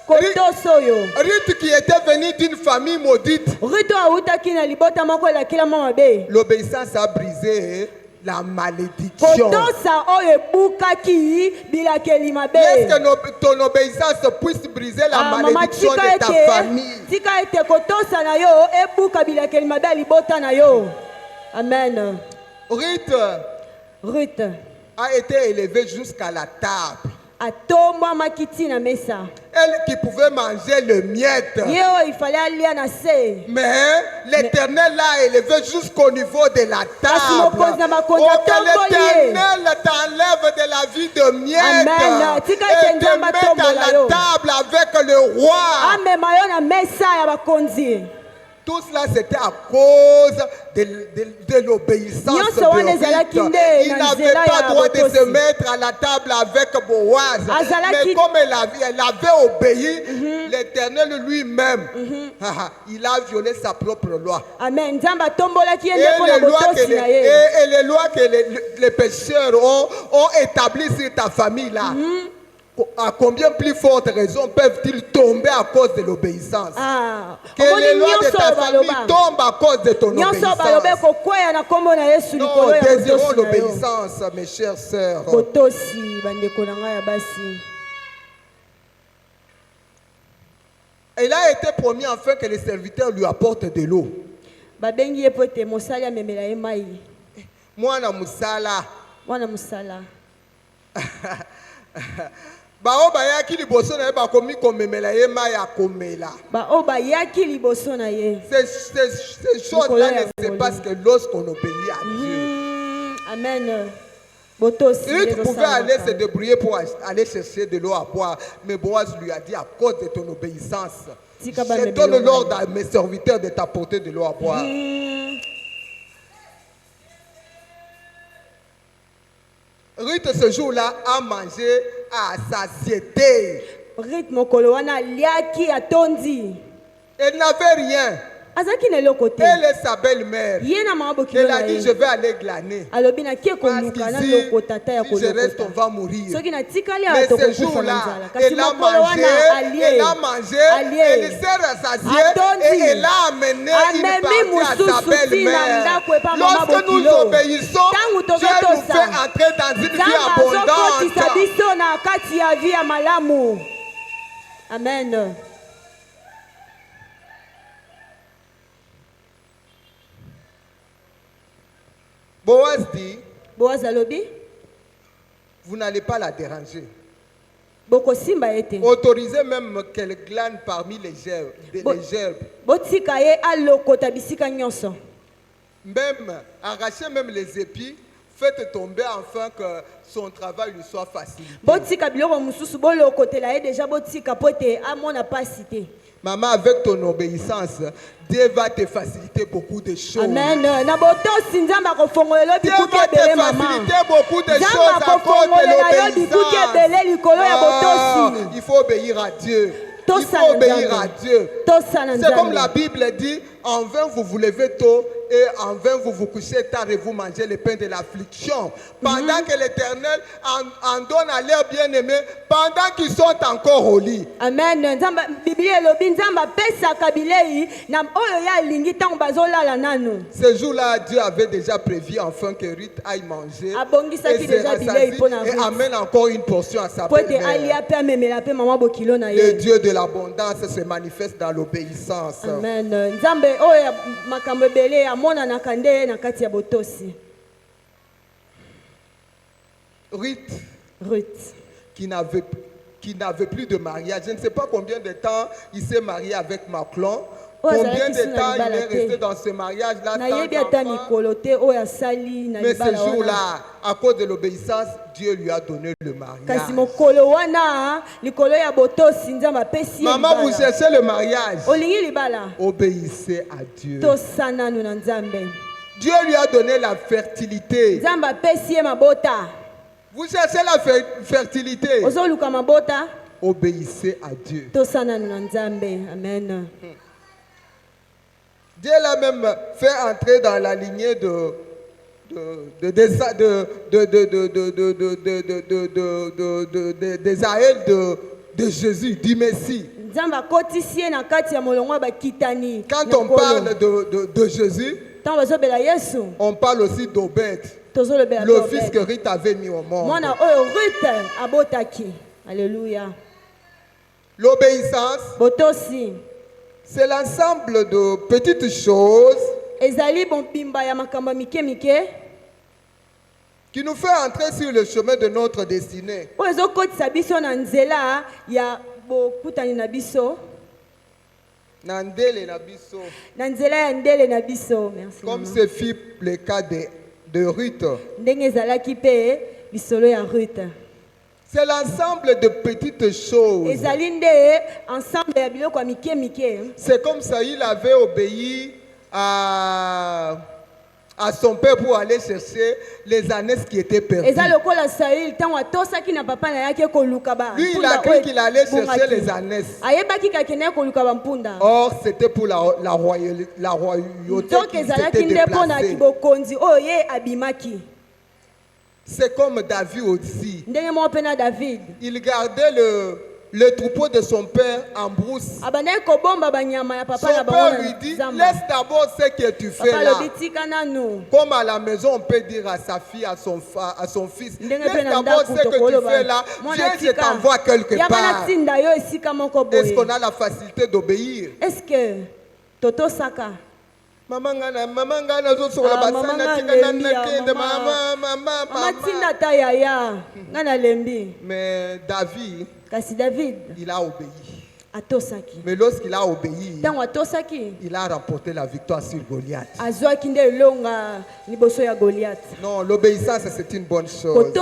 A: kotosa oyo
B: Ruth qui était venue d'une famille maudite,
A: Ruth autaki na libota moko elakilama mabe.
B: l'obéissance a brisé la malédiction.
A: kotosa oyo ebukaki bilakeli mabe.
B: Laisse que ton obéissance puisse briser la
A: mama
B: malédiction
A: tika
B: de ta
A: ete
B: famille.
A: tika ete kotosa na yo ebuka bilakeli mabe ya libota na yo. Amen.
B: Ruth
A: Ruth
B: a été élevée jusqu'à la table.
A: atombwamaki ti na mesa.
B: Elle qui pouvait manger le miette.
A: ye oyo ifale alia na se.
B: Mais l'Éternel l'a élevé jusqu'au niveau de la table.
A: mokonzi na bakonzi
B: Oh, que
A: atomboli ye.
B: l'Éternel t'enlève de la vie de miette.
A: Amen. Tika ete
B: Et te
A: nzambe
B: mette à
A: atombola
B: la
A: yo.
B: table avec le roi.
A: amema yo na mesa ya bakonzi.
B: Tout cela, c'était à cause de l'obéissance de
A: Nyonso wana ezalaki
B: Ruth.
A: nde
B: Il
A: na
B: n'avait
A: nzela
B: pas
A: ya
B: droit de se
A: botosi.
B: mettre à la table avec Boaz.
A: Azalaki-
B: Mais comme elle avait obéi, l'Éternel lui-même, il a violé sa propre loi.
A: Amen. Nzambe atombolaki ye
B: Et
A: nde mpo na
B: les lois que
A: botosi
B: les,
A: na ye.
B: et les lois que les pécheurs ont établies sur ta famille là, à combien plus forte raison peuvent-ils tomber à cause de l'obéissance?
A: Ah,
B: Que les
A: omoni
B: lois de
A: nyonso
B: ta
A: oyo
B: famille
A: baloba
B: tombent à cause de ton
A: nyonso oyo baloba
B: obéissance.
A: ekokweya na nkombo na yesu
B: Non,
A: likolo ya
B: désirons
A: botosi na yo.
B: l'obéissance, mes chères sœurs.
A: botosi bandeko na ngai ya basi.
B: Il a été promis enfin que les serviteurs lui apportent de l'eau.
A: babengi ye po ete mosali amemela ye mai.
B: Mwana musala.
A: mwana mosala
B: Bao bayaki liboso na ye bakomi komemela ye mai akomela.
A: baoyo bayaki liboso na ye.
B: Ces choses-là ne se passent que lorsqu'on obéit à Dieu.
A: Amen. botosi
B: Ruth pouvait aller se
A: ezosalaka.
B: débrouiller pour aller chercher de l'eau à boire, mais Boaz lui a dit à cause de ton obéissance,
A: Tika
B: je
A: bamebela
B: donne
A: mai.
B: l'ordre à mes serviteurs de t'apporter de l'eau à boire. Ruth ce jour-là a mangé à satiété.
A: Ruth mokolo wana aliaki atondi.
B: Elle n'avait rien.
A: azalaki na eloko te.
B: Elle est sa belle-mère.
A: ye na mama bokilo
B: Elle a
A: na
B: dit,
A: ye
B: je vais aller glaner.
A: alobi nakie
B: Parce
A: koluka na
B: qu'ici,
A: lokota ta ya
B: si je reste, on
A: kolokota
B: va mourir.
A: soki natikali
B: Mais
A: awa
B: ce
A: tokokufa na
B: jour-là,
A: nzala kasi
B: elle a
A: mokolo
B: mangé,
A: wana alie
B: elle s'est rassasiée
A: Atondi.
B: et elle a amené une
A: Amemi
B: partie à sa
A: mosusu tina
B: belle-mère.
A: ndako epa mama
B: Lorsque nous
A: bokilo.
B: obéissons,
A: Tangu
B: Dieu nous
A: tokotosa.
B: fait entrer dans une vie
A: nzambe azokotisa
B: abondante.
A: biso na kati ya vi ya malamu. Amen.
B: Boaz dit,
A: Boaz alobi
B: vous n'allez pas la déranger.
A: bokosimba ye te.
B: Autorisez même qu'elle glane parmi les gerbes.
A: botika ye alokota bisika nyonso.
B: Même, arrachez même les épis, faites tomber afin que son travail lui soit facilité.
A: botika biloko mosusu bolokotela ye deja botika po ete amona pasi te.
B: Maman, avec ton obéissance, Dieu va te faciliter beaucoup de choses.
A: Amen. Na botosi nzambe akofongolela
B: Dieu
A: bikuki
B: va te
A: ebele mama.
B: faciliter beaucoup de
A: Nzambe
B: choses à cause
A: akofongolela yo
B: de
A: bikuki ebele likolo ya
B: l'obéissance.
A: botosi.
B: Il faut obéir à Dieu. Il
A: Tosala
B: faut obéir
A: nzambe.
B: à Dieu.
A: Tosala
B: C'est comme
A: nzambe.
B: la Bible dit, en vain vous vous levez tôt et en vain vous vous couchez tard et vous mangez le pain de l'affliction. Pendant que l'Éternel en donne à leurs bien-aimés pendant qu'ils sont encore au lit.
A: Amen. Bible elobi nzambe apesaka bilei na oyo ya lingi tango bazolala nanu.
B: Ce jour-là, Dieu avait déjà prévu enfin que Ruth aille manger
A: Abongisaki déjà bilei mpona
B: et amène encore une portion à sa belle-mère. Le Dieu de l'abondance se manifeste dans l'obéissance.
A: Amen. Nzambe oyo makambo ebele amonanaka nde na kati ya botosi.
B: Ruth, qui n'avait plus de mariage. Je ne sais pas combien de temps il s'est marié avec Maclon. Combien de temps il est resté dans ce mariage-là? Mais ce jour-là, à cause de l'obéissance, Dieu lui a donné le mariage. Maman, vous cherchez le mariage. Obéissez à Dieu. Dieu lui a donné la fertilité. Vous cherchez la fertilité. Obéissez à Dieu.
A: Amen.
B: Dieu l'a même fait entrer dans la lignée d'Israël de Jésus, du Messie. Quand on parle de Jésus, on parle aussi d'Obed, le fils que Ruth avait mis au monde.
A: Alléluia.
B: L'obéissance, c'est l'ensemble de petites choses qui nous fait entrer sur le chemin de notre destinée. Comme ce fut le cas de Ruth. C'est l'ensemble de petites choses. C'est comme ça il avait obéi à son père pour aller chercher les ânesses qui étaient perdues. Lui, il a cru qu'il allait chercher les ânesses. Or, c'était pour la royauté qui s'était déplacée. C'est comme David aussi. Il gardait le troupeau de son père en brousse. Son père lui dit, laisse d'abord ce que tu fais là. Comme à la maison, on peut dire à sa fille, à son fils, laisse d'abord ce que tu fais là. Viens, je t'envoie quelque part. Est-ce qu'on a la facilité d'obéir?
A: Est-ce que Toto Saka?
B: Maman mais David, il a obéi. Mais lorsqu'il a obéi, il a remporté la victoire sur Goliath. Non, l'obéissance c'est une bonne chose.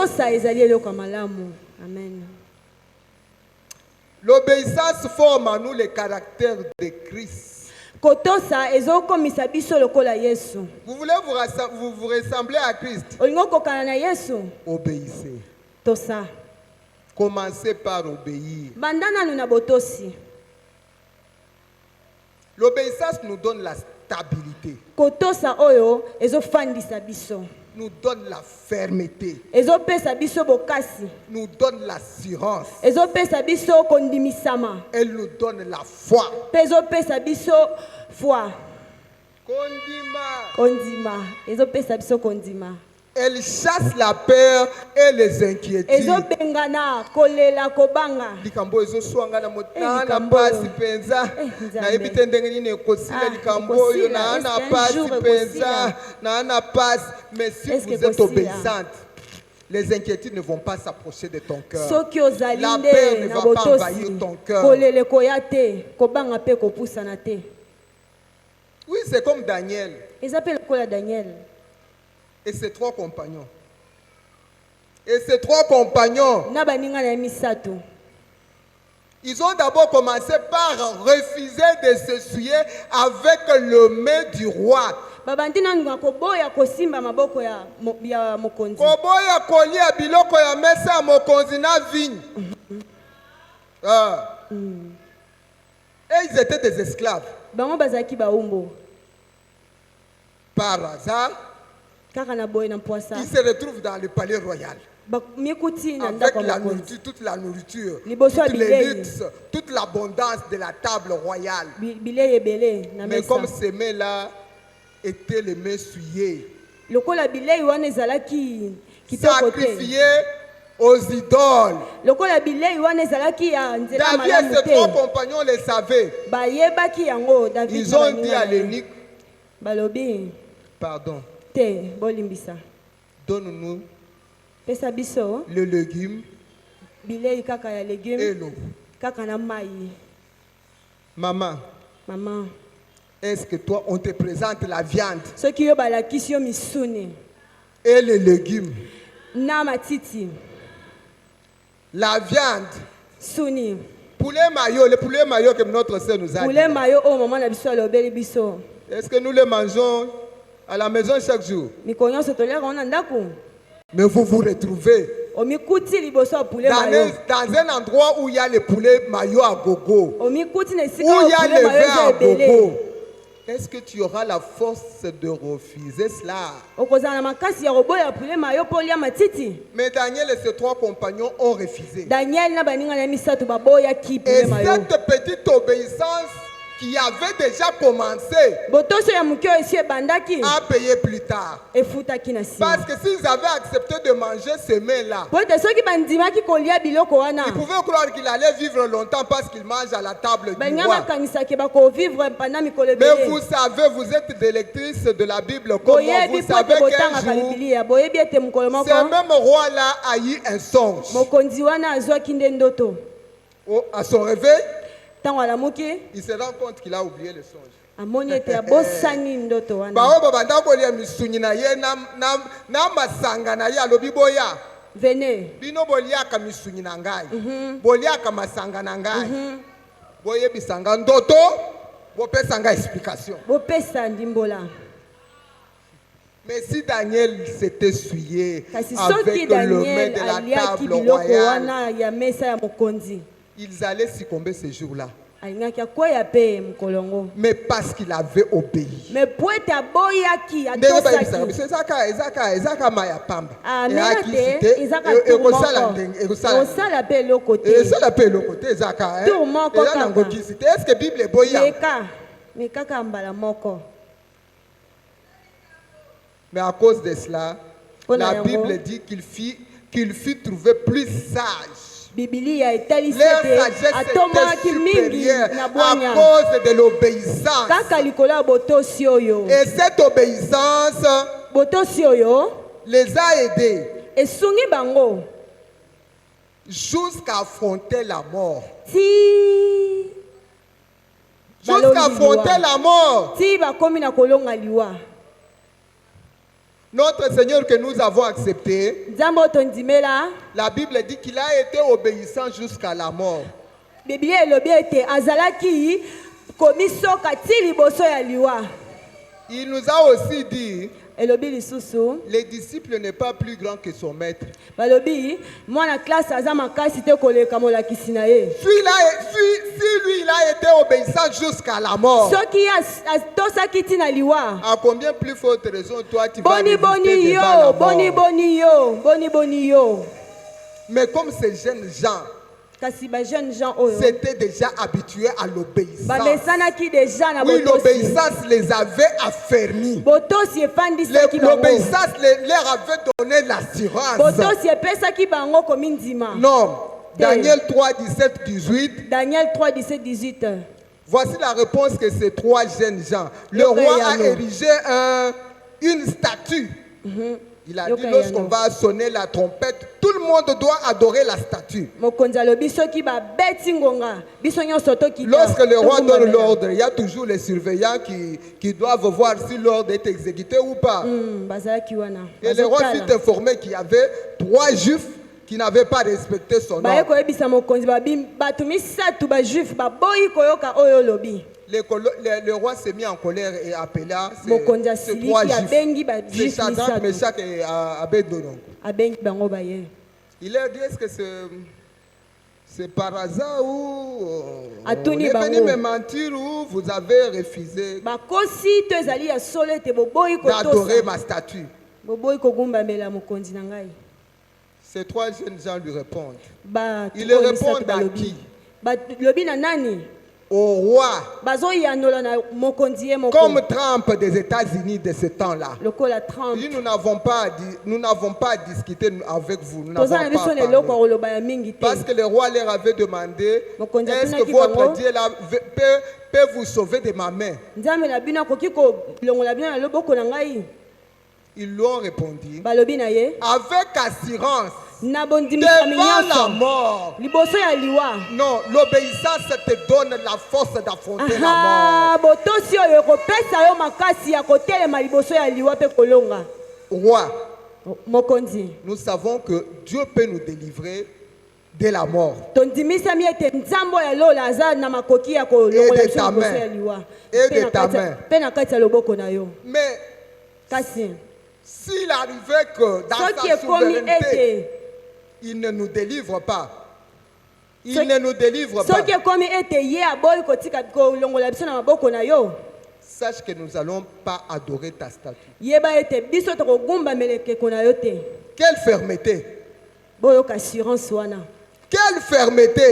B: L'obéissance forme en nous le caractère de Christ. Vous voulez vous ressembler à Christ? Obéissez. Commencez par obéir. L'obéissance nous donne la stabilité. Nous donne la fermeté. Nous donne l'assurance. Elle nous donne la foi. Kondima. Elle chasse la peur et les inquiétudes. Mais si vous êtes obéissante, les inquiétudes ne vont pas s'approcher de ton cœur. La peur ne va pas envahir ton cœur. Oui, c'est comme Daniel et ses trois compagnons. Ils ont d'abord commencé par refuser de s'essuyer avec le main du roi. Koboya kolia biloko ya mesa ya mokonzi na vigne. Et ils étaient des esclaves. par hasard,
A: kaka na boye na poisa
B: il se retrouve dans le palais royal.
A: mikuti na
B: Avec
A: ndako
B: la
A: mokonzi
B: nourriture, toute la nourriture,
A: Liboso ya
B: toutes les
A: bilei.
B: luxes, toute l'abondance de la table royale.
A: bilei ebele na
B: Mais
A: mesa
B: comme ces mains-là étaient les mains souillées,
A: lokola bilei wana ezalaki kitoko te
B: sacrifiées aux idoles.
A: lokola bilei wana ezalaki ya nzela
B: David et
A: malamu
B: ses trois
A: te
B: compagnons le savaient.
A: bayebaki yango David
B: Ils
A: na
B: ont
A: baninga
B: dit
A: na
B: à
A: ye.
B: l'eunuque,
A: balobi
B: pardon,
A: te bolimbisa
B: donne-nous
A: pesa biso
B: le légume
A: bilei kaka ya
B: et
A: légume
B: l'eau.
A: kaka na mai
B: Maman,
A: mama
B: est-ce que toi, on te présente la viande
A: soki yo balakisi yo misuni
B: et les légumes?
A: na matiti
B: La viande,
A: suni
B: poulet maillot, le poulet maillot que notre sœur nous a dit.
A: poulet mayo oyo mama na biso alobeli biso
B: Est-ce que nous le mangeons à la maison chaque jour?
A: mikolo nyonso toliaka ngo na ndako
B: Mais vous vous retrouvez
A: omikuti liboso ya poulet
B: dans
A: mayo
B: un endroit où il y a le poulet maillot à gogo,
A: omikuti na esika
B: où
A: oyo
B: il y a
A: poulet
B: le
A: mayo
B: vin
A: eza
B: à
A: ebele
B: gogo. Est-ce que tu auras la force de refuser cela?
A: okozala na makasi ya koboya poulet mayo mpo olia matiti
B: Mais Daniel et ses trois compagnons ont refusé.
A: daniel na baninga na ye misato baboyaki
B: Et
A: poulet mayo
B: cette petite obéissance qui avait déjà commencé
A: botoso ya moke oyo esi ebandaki
B: a payé plus tard.
A: efutaki na
B: Parce
A: nsima
B: que s'ils avaient accepté de manger ces mets-là,
A: po ete soki bandimaki kolia biloko wana
B: ils pouvaient croire qu'il allait vivre longtemps parce qu'il mange à la table du
A: baninga
B: roi.
A: bakanisaki bakovivre pendant mikolo
B: Mais
A: ebele
B: vous savez, vous êtes des lectrices de la Bible comme moi.
A: boyebi
B: Vous
A: po
B: savez
A: ete
B: qu'un
A: botangaka
B: jour,
A: bibilia boyebi ete mokolo
B: ce
A: moko
B: même roi-là a eu un songe.
A: mokonzi wana azwaki nde ndoto
B: À son réveil,
A: ntango alamuki
B: il se rend compte qu'il a oublié le songe.
A: amoni ete abosani ndoto wana
B: Bao babanda kolia misuni na ye na masanga na ye alobi boya.
A: vene
B: Bino boliaka misuni na ngai. Boliaka masanga na ngai. Boyebisanga ndoto, bopesanga explication.
A: bopesa ndimbola
B: Mais si Daniel s'était souillé
A: kasi soki
B: avec le main
A: daniel
B: de la
A: aliaki
B: table
A: biloko
B: royale,
A: wana ya mesa ya mokonzi
B: ils allaient succomber ce jour-là.
A: alingaki akwea mpe mokolo yango
B: Mais parce qu'il avait obéi.
A: me po ete aboyaki
B: Ndenge bayebisaka
A: atosaki
B: biso ezaka maya pamba.
A: amena
B: Eyakisi
A: te ezaka
B: te,
A: tour
B: ekosala
A: moko
B: ndenge, ekosala ndenge.
A: osala mpe eloko te
B: Ezala mpe eloko te ezaka
A: Tour moko
B: eza nango
A: kaka.
B: kisi te. Est-ce que Bible eboya?
A: me kaka mbala moko
B: Mais à cause de cela,
A: Mpona
B: la
A: yango,
B: Bible dit qu'il fut trouvé plus sage.
A: bibilia etalisi
B: Leur
A: ete
B: sagesse
A: atombolaki
B: était
A: mingi
B: supérieure
A: na
B: à
A: bwanya
B: cause de l'obéissance.
A: kaka likolo ya botosi oyo
B: Et cette obéissance
A: botosi oyo
B: les a aidés
A: esungi bango
B: jusqu'à affronter la mort.
A: ti
B: Jusqu'à affronter
A: liwa.
B: la mort.
A: Ti bakomi na kolonga liwa
B: Notre Seigneur que nous avons accepté,
A: nzambe oyo tondimela
B: la Bible dit qu'il a été obéissant jusqu'à la mort.
A: biblia elobi ete azalaki komisoka ti liboso ya liwa
B: Il nous a aussi dit,
A: elobi lisusu
B: les disciples n'est pas plus grand que son maître.
A: balobi mwana klase aza makasi te koleka molakisi na ye
B: Si lui, il a été obéissant jusqu'à la mort,
A: soki ye atosaki ti na liwa
B: à combien plus forte raison toi tu vas
A: boni
B: résister
A: boni
B: devant la
A: yo
B: mort?
A: boni boni yo
B: Mais comme ces jeunes gens
A: kasi bajeune gens oyo
B: s'étaient déjà habitués à l'obéissance,
A: bamesanaki deja na
B: oui,
A: botosi
B: l'obéissance les avait affermis.
A: botosi efandisaki bango
B: L'obéissance leur avait donné l'assurance.
A: botosi epesaki bango komindima
B: Non. Daniel 3, 17, 18.
A: Daniel 3, 17, 18
B: Voici la réponse que ces trois jeunes gens. Le
A: Yoka
B: roi
A: yano.
B: a érigé une statue. Il a
A: Yoka
B: dit lorsqu'on
A: yano.
B: va sonner la trompette, tout le monde doit adorer la statue.
A: mokonzi alobi soki babeti ngonga biso nyonso tokita
B: Lorsque le roi donne
A: tokumamela.
B: l'ordre, il y a toujours les surveillants qui doivent voir si l'ordre est exécuté ou pas.
A: bazalaki wana
B: Et le roi
A: bazotala.
B: fut informé qu'il y avait 3 juifs qui n'avaient pas respecté son
A: baye
B: ordre.
A: koyebisa mokonzi babi bato misatu bajuife baboyi koyoka oyo olobi
B: Le roi s'est mis en colère et appela
A: mokonzi
B: ces 3
A: asiliki
B: juifs.
A: abengi
B: C'est
A: bajuife
B: Shadrach,
A: misatu
B: Meshach et Abednego.
A: abengi bango baye
B: Il leur dit, est-ce que c'est par hasard ou on
A: Atuni
B: est venu
A: bango.
B: me mentir ou vous avez refusé
A: bakosi to ezali ya solo ete boboyi
B: d'adorer
A: kotosa
B: ma statue.
A: boboyi kogumbamela mokonzi na ngai.
B: Ces trois jeunes gens lui répondent.
A: Ils
B: le répondent à qui?
A: Lobi na nani?
B: Au roi.
A: Bazoyanola na mokonzi ye moko.
B: Comme Trump des États-Unis de ce temps-là.
A: Lokola Trump.
B: Il dit, nous n'avons pas discuté avec vous. Nous n'avons pas parlé. Parce que le roi leur avait demandé, est-ce que votre Dieu là peut vous sauver de ma main? Ils lui ont répondu avec assurance devant la mort. Non, l'obéissance te donne la force d'affronter la mort. Roi, nous savons que Dieu peut nous délivrer de la mort. Et de ta main. Et de ta main. Mais s'il arrivait que dans sa souveraineté, il ne nous délivre pas. Il ne nous délivre pas. Sache que nous n'allons pas adorer ta statue. Quelle fermeté. Quelle fermeté.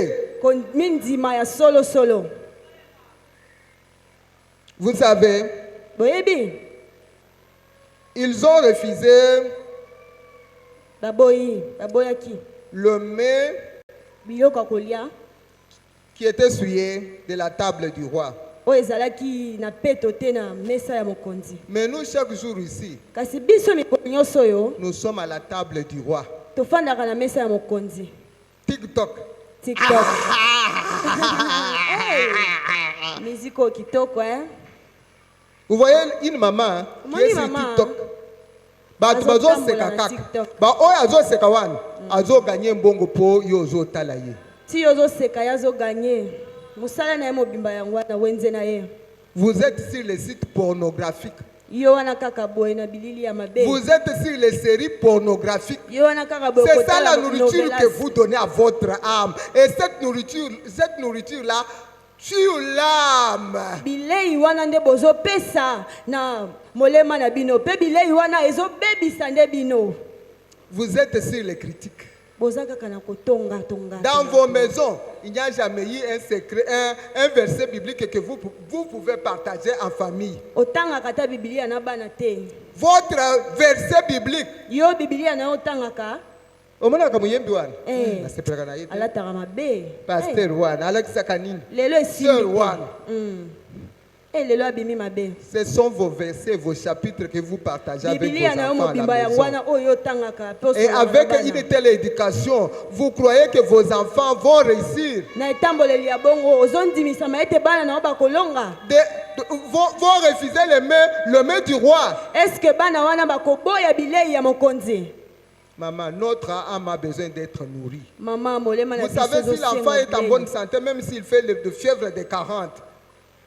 B: Vous savez, ils ont refusé le mets qui était souillé de la table du roi. Mais nous, chaque jour ici, nous sommes à la table du roi. TikTok. Vous voyez une maman qui est sur TikTok. Vous êtes sur les sites pornographiques. Vous êtes sur les séries pornographiques. C'est ça la nourriture que vous donnez à votre âme. Et cette nourriture-là tue l'âme. Vous êtes sur les critiques. Dans vos maisons, il n'y a jamais eu un secret, un verset biblique que vous pouvez partager en famille. Votre verset biblique. Pasteur Juan, Alexa Kanine, Sœur Juan. Ce sont vos versets, vos chapitres que vous partagez avec vos enfants à la maison. Et avec une telle éducation, vous croyez que vos enfants vont réussir? Vont refuser le mets du roi. Maman, notre âme a besoin d'être nourrie. Vous savez, si l'enfant est en bonne santé, même s'il fait de fièvre de 40,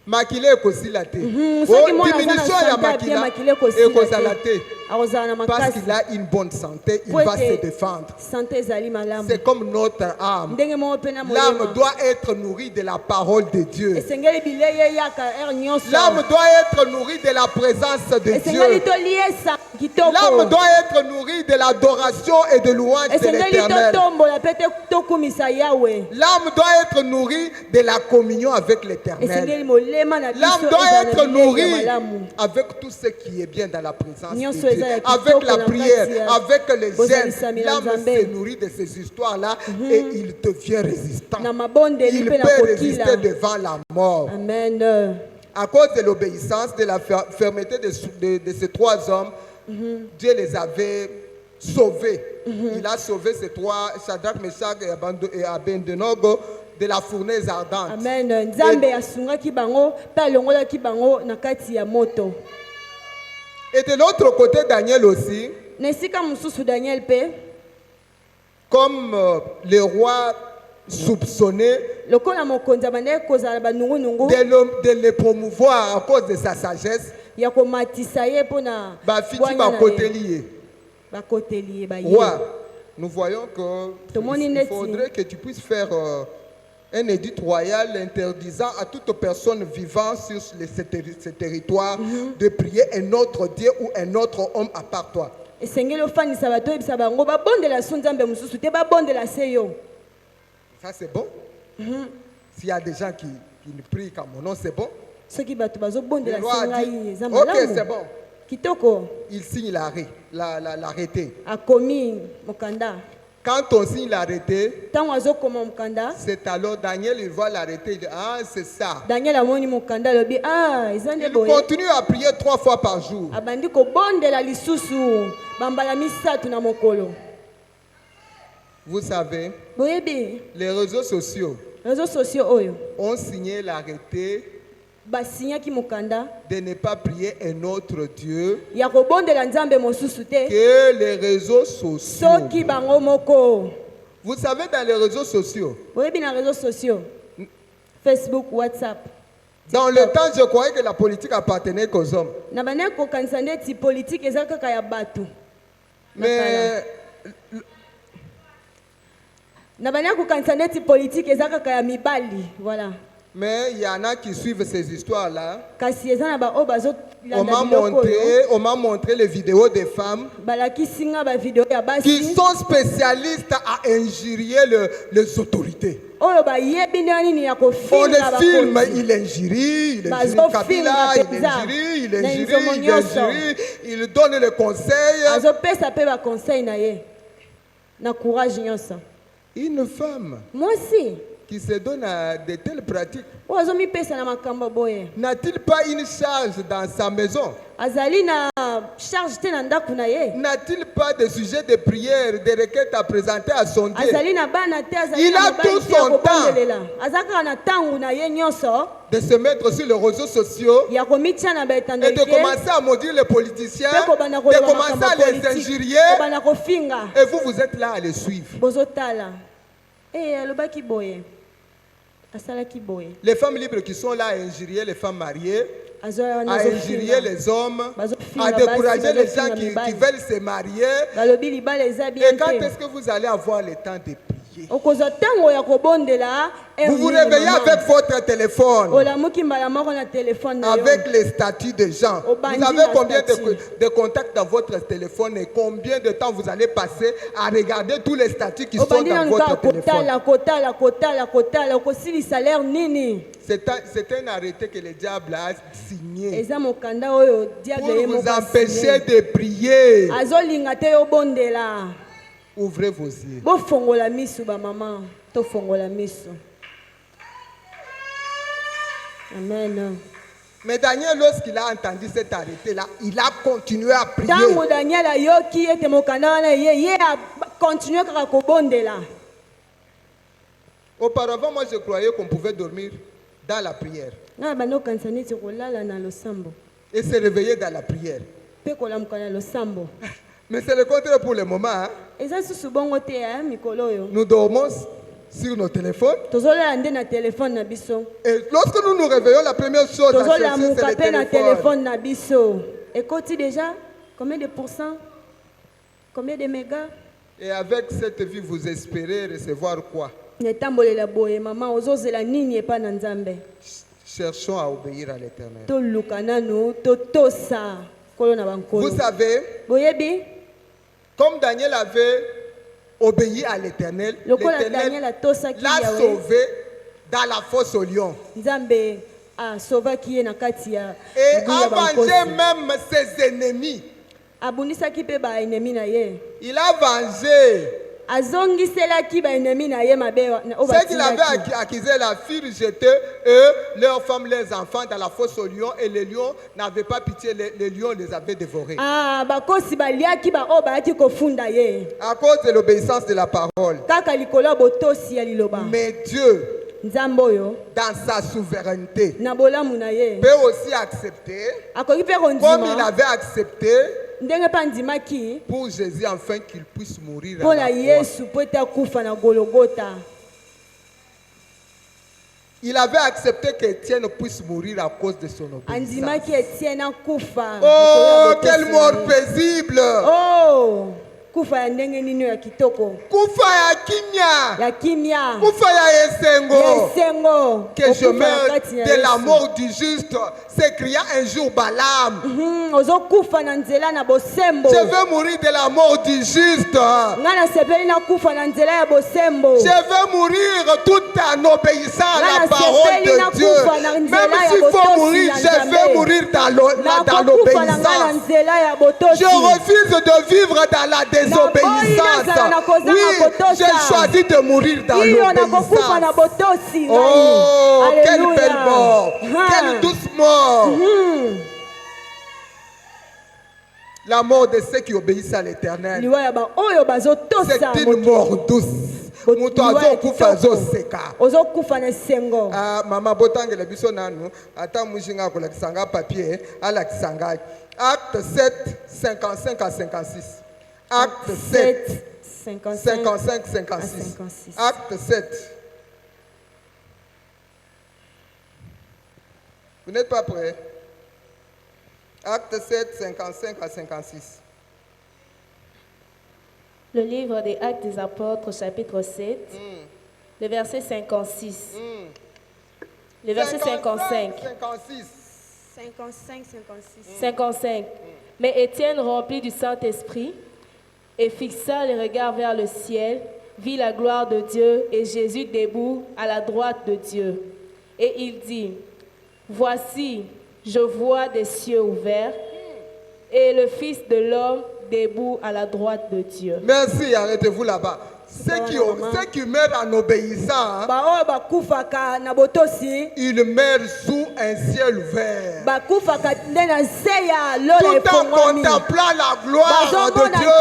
B: makile ekosila te. Diminution ya makila ekozala te. Parce qu'il a une bonne santé, il va se défendre. C'est comme notre âme. L'âme doit être nourrie de la parole de Dieu. L'âme doit être nourrie de la présence de Dieu. L'âme doit être nourrie de l'adoration et de louange de l'Éternel. L'âme doit être nourrie de la communion avec l'Éternel. L'âme doit être nourrie avec tout ce qui est bien dans la présence de Dieu. Avec la prière, avec les jeûnes. L'âme se nourrit de ces histoires-là et il devient résistant. Il peut résister devant la mort.
A: Amen.
B: À cause de l'obéissance, de la fermeté de ces trois hommes, Dieu les avait sauvés. Il a sauvé ces trois, Shadrach, Meshach et Abednego, de la fournaise ardente.
A: Amen. Nzambe asungaki bango, pa longolaki bango na kati ya moto.
B: Et de l'autre côté, Daniel aussi, comme le roi soupçonné de le promouvoir à cause de sa sagesse, roi, nous voyons qu'il faudrait que tu puisses faire un édit royal interdisant à toute personne vivant sur ce territoire de prier un autre Dieu ou un autre homme à part toi.
A: esengeli ofanisa bato oyebisa bango babondela so nzambe mosusu te babondela se yo.
B: Ça c'est bon. S'il y a des gens qui ne prient qu'à mon nom, c'est bon.
A: soki bato bazobondela
B: Le roi
A: se
B: a
A: ngai
B: dit,
A: eza
B: ok,
A: malamu
B: c'est bon.
A: kitoko.
B: Il signe l'arrêté.
A: Akomi mokanda.
B: Quand on signe l'arrêté,
A: Ntango azokoma mokanda,
B: c'est alors Daniel, il voit l'arrêté, il dit, ah, c'est ça.
A: Daniel amoni mokanda alobi eza nde
B: Il
A: boye.
B: continue à prier 3 fois par jour.
A: Abandi kobondela lisusu bambala misatu na mokolo.
B: Vous savez,
A: Boyebi
B: les réseaux sociaux
A: réseaux sociaux oyo
B: ont signé l'arrêté
A: basinyaki mokanda
B: de ne pas prier un autre Dieu
A: ya kobondela nzambe mosusu te
B: que les réseaux sociaux.
A: soki bango moko.
B: Vous savez, dans les réseaux sociaux,
A: Boyebi na réseaux sociaux Facebook, WhatsApp.
B: dans le temps, je croyais que la politique appartenait qu'aux hommes.
A: Na bana kokanisa ndeti politique eza kaka ya bato.
B: Mais
A: Na bana kokanisa ndeti politique eza kaka ya mibali. Voilà.
B: il y en a qui suivent ces histoires-là.
A: Kasi eza na ba o bazo
B: On m'a montré les vidéos des femmes
A: balakisi nga ba video ya
B: qui
A: basi
B: sont spécialistes à injurier les autorités.
A: oyo bayebi nde nini ya
B: On
A: kofinga
B: les filme,
A: bakonzi.
B: il injure
A: Bazo
B: Kabila,
A: filma
B: il
A: na
B: injure,
A: nzomo nyonso.
B: il donne les conseils.
A: azopesa mpe baconseil na ye na courage nyonso.
B: Une femme
A: mwasi
B: qui se donne à de telles pratiques,
A: oyo azomipesa na makambo boye
B: n'a-t-il pas une charge dans sa maison?
A: azali na charge te na ndako na ye,
B: N'a-t-il pas de sujet de prière, de requêtes à présenter à son Dieu?
A: azali na bana te, azali
B: Il
A: na
B: a
A: mobali
B: tout
A: te ya
B: son
A: kobondelela, aza kaka na ntango na ye nyonso
B: De se mettre sur les réseaux sociaux
A: ya komitia na
B: et
A: baetandeli
B: de
A: te
B: commencer à maudire les politiciens,
A: mpe kobanda
B: de
A: koloba
B: commencer
A: makambo
B: à les
A: politique,
B: injurier,
A: kobanda kofinga
B: et vous êtes là à les suivre.
A: bozotala. Alobaki boye asalaki boye
B: Les femmes libres qui sont là à injurier les femmes mariées,
A: azoya wana
B: à injurier
A: azofinga
B: les hommes,
A: Bazofinga
B: à décourager
A: basi,
B: les gens
A: bazofinga
B: qui
A: mibali.
B: veulent se marier.
A: balobi libala eza bien
B: Et quand
A: te
B: est-ce que vous allez avoir le temps de prier?
A: okozwa ntango ya kobondela
B: Vous vous réveillez avec votre téléphone,
A: olamuki mbala moko na telefone na yo
B: avec les statuts des gens.
A: Au
B: Vous
A: bandit
B: avez
A: la
B: combien
A: statue.
B: de contacts dans votre téléphone et combien de temps vous allez passer à regarder tous les statuts qui sont
A: obandi
B: dans
A: nanu
B: votre
A: kaka
B: téléphone?
A: kotala okosilisa l'air nini.
B: C'est un arrêté que le diable a signé
A: eza mokanda oyo diable
B: pour
A: ye
B: vous
A: moko
B: empêcher
A: asinye.
B: de prier.
A: azolinga te yobondela.
B: Ouvrez vos yeux.
A: bofongola misu bamama tofongola misu. Amen.
B: Mais Daniel, lorsqu'il a entendu cet arrêté-là, il a continué à prier.
A: ntango daniel ayoki ete mokanda wana ye akontinue kaka kobondela.
B: Auparavant, moi, je croyais qu'on pouvait dormir dans la prière
A: nga banda okanisa neti kolala na losambo
B: et se réveiller dans la prière.
A: mpe kolamuka na losambo.
B: Mais c'est le contraire pour le moment. Hein.
A: eza susu bongo te ya mikolo oyo
B: Nous dormons sur nos téléphones.
A: tozolala nde na telefone na biso,
B: Et lorsque nous nous réveillons, la première chose à chercher,
A: tozolamuka
B: c'est
A: mpe na
B: le téléphone.
A: telefone na biso. ekoti déjà combien de pourcents, combien de mégas.
B: Et avec cette vie, vous espérez recevoir quoi?
A: netambolela boye mama ozozela nini epa na nzambe.
B: Cherchons à obéir à l'Éternel.
A: toluka nanu totosa kolo na bankolo.
B: Vous savez,
A: boyebi
B: comme Daniel avait obéi à l'Éternel,
A: lokola Daniel
B: l'Éternel
A: atosaki
B: l'a
A: yawe,
B: sauvé dans la fosse au lion.
A: nzambe asovaki ye na kati ya
B: Et
A: libumu ya
B: a vengé
A: bankosi.
B: même ses ennemis.
A: abundisaki mpe baenemi na ye,
B: Il a vengé
A: azongiselaki baenemi na ye mabe oyo
B: ceux qui l'avaient
A: batindaki.
B: accusé, la firent jeter eux, leurs femmes, leurs enfants dans la fosse au lion, et les lions n'avaient pas pitié, les lions les avaient dévorés.
A: bakosi baliaki baoyo bayaki kofunda ye
B: À cause de l'obéissance de la parole.
A: kaka likolo ya botosi ya liloba.
B: Mais Dieu,
A: nzambe oyo
B: dans sa souveraineté,
A: na bolamu na ye
B: peut aussi accepter,
A: akoki mpe
B: comme il
A: kondima
B: avait accepté
A: ndenge mpe andimaki
B: pour Jésus, afin qu'il puisse mourir à
A: mpo
B: la
A: na
B: croix.
A: yesu mpo ete akufa na gologota.
B: Il avait accepté qu'Étienne puisse mourir à cause de son obéissance.
A: andimaki etienne akufa.
B: Oh,
A: likolo ya botosi
B: quelle
A: na
B: mort
A: ye.
B: paisible!
A: Oh, kufa ya ndenge nini ya kitoko
B: kufa ya kimia,
A: ya kimia
B: kufa ya esengo.
A: esengo
B: Que je meure de la mort du juste, s'écria un jour Balaam.
A: ozokufa na nzela na bosembo.
B: Je veux mourir de la mort du juste.
A: nga nasepeli na kufa na nzela ya bosembo.
B: Je veux mourir tout en obéissant à la parole de Dieu. Même s'il faut mourir, je veux mourir dans l'obéissance. Je refuse de vivre dans la désobéissance. Oui, j'ai choisi de mourir dans l'obéissance. Oh, quelle belle mort. Quelle douce mort. La mort de ceux qui obéissent à l'Éternel. C'est une mort douce. Mutu azokufa azoseka.
A: Ozokufa na sengo.
B: Mama botangela biso nanu ata mushinga kolakisanga papier alakisanga. Acte 7 55 à 56. Acte 7 55 56. Acte 7. Vous n'êtes pas prêts? Acte 7 55 à 56.
E: Le livre des Actes des Apôtres, chapitre 7, le verset 56. Le verset 55. 55. Mais Étienne, rempli du Saint-Esprit, et fixa les regards vers le ciel, vit la gloire de Dieu et Jésus debout à la droite de Dieu. Et il dit, voici, je vois des cieux ouverts et le Fils de l'homme debout à la droite de Dieu.
B: Merci, arrêtez-vous là-bas. Ceux qui meurent en obéissant, ils meurent sous un ciel ouvert. Tout en contemplant la gloire de Dieu.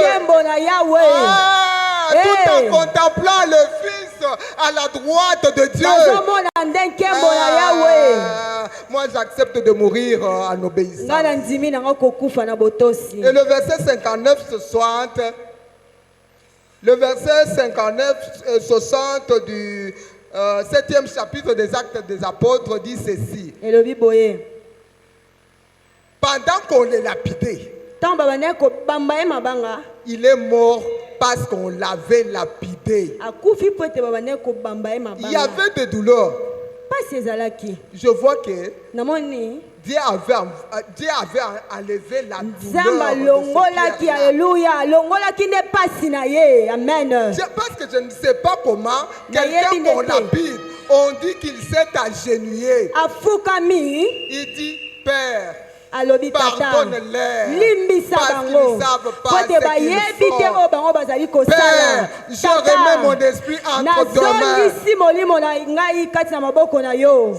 B: Tout en contemplant le Fils à la droite de Dieu. Moi, j'accepte de mourir en obéissant. Et le verset 59-60. Le verset 59-60 du 7e chapitre des Actes des Apôtres dit ceci. Pendant qu'on les lapidait, il est mort parce qu'on l'avait lapidé. Il y avait des douleurs. Je vois que Dieu avait enlevé la douleur. Parce que je ne sais pas comment quelqu'un qu'on lapide, on dit qu'il s'est agenouillé. Il dit, Père, pardonne-les parce qu'ils ne savent pas ce qu'ils font. Père, je remets mon esprit entre tes mains.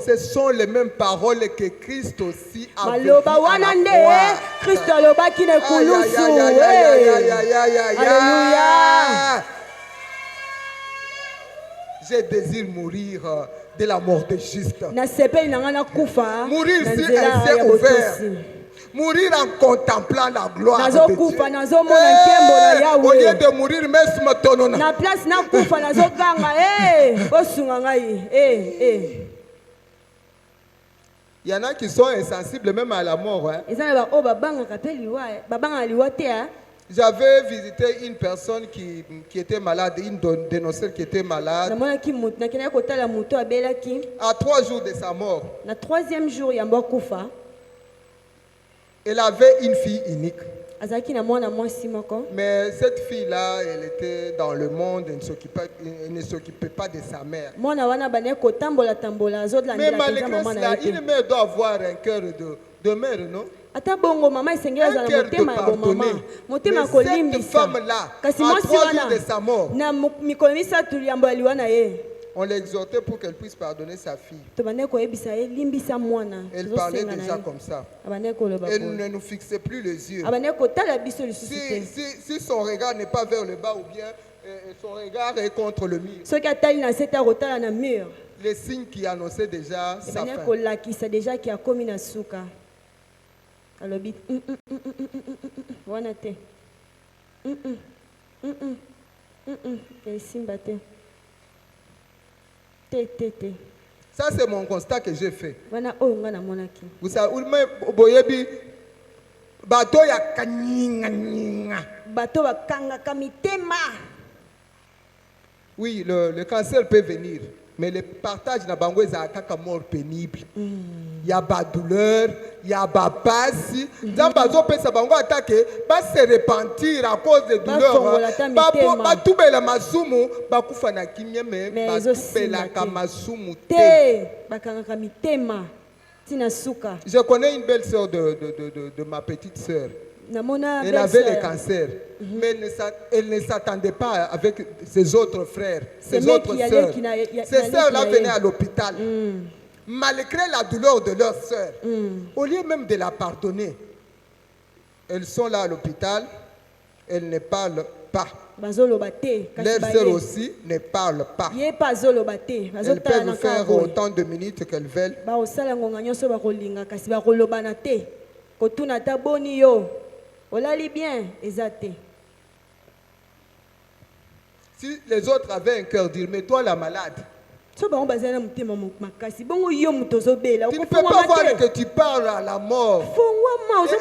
B: Ce sont les mêmes paroles que Christ aussi avait dit à la croix. Je désire mourir de la mort de juste. Mourir sur un ciel ouvert. Mourir en contemplant la gloire de Dieu. Au lieu de mourir, il y en a qui sont insensibles même à la mort. Hein. J'avais visité une personne qui était malade, une dénonceur qui était malade. À 3 jours de sa mort, elle avait une fille unique. Mais cette fille-là, elle était dans le monde, elle ne s'occupait pas de sa mère. Mais malgré cela, une mère doit avoir un cœur de mère, non? Un cœur de pardonner. Mais cette femme-là, à 3 jours de sa mort, on l'exhortait pour qu'elle puisse pardonner sa fille. Elle parlait déjà comme ça. Elle ne nous fixait plus les yeux. Si son regard n'est pas vers le bas ou bien son regard est contre le mur, les signes qui annonçaient déjà sa fin. Ça, c'est mon constat que j'ai fait. Vous savez, bato ya kanyinga.
A: bato bakangaka mitema.
B: Oui, le cancer peut venir, mais le partage na bango est à mort pénible. Il y a pas douleur, il y a pas passe. Dans bazo pesa bango attaquer, va se repentir à cause de douleur. Ba tubela masumu, ba kufa na kimye mais ba tubela kamasumu
A: te. Bakangaka mitema. Tina suka.
B: Je connais une belle sœur de ma petite sœur. Elle avait le cancer, mais elle ne s'attendait pas avec ses autres frères, ses autres sœurs. Ces sœurs-là venaient à l'hôpital, malgré la douleur de leur sœur. Au lieu même de la pardonner, elles sont là à l'hôpital, elles ne parlent pas. Leurs sœurs aussi ne parlent pas. Elles peuvent faire autant de minutes qu'elles veulent.
A: Olali bien, ezate.
B: Si les autres avaient un cœur dur, mais toi la malade, tu ne peux pas voir que tu parles à la mort et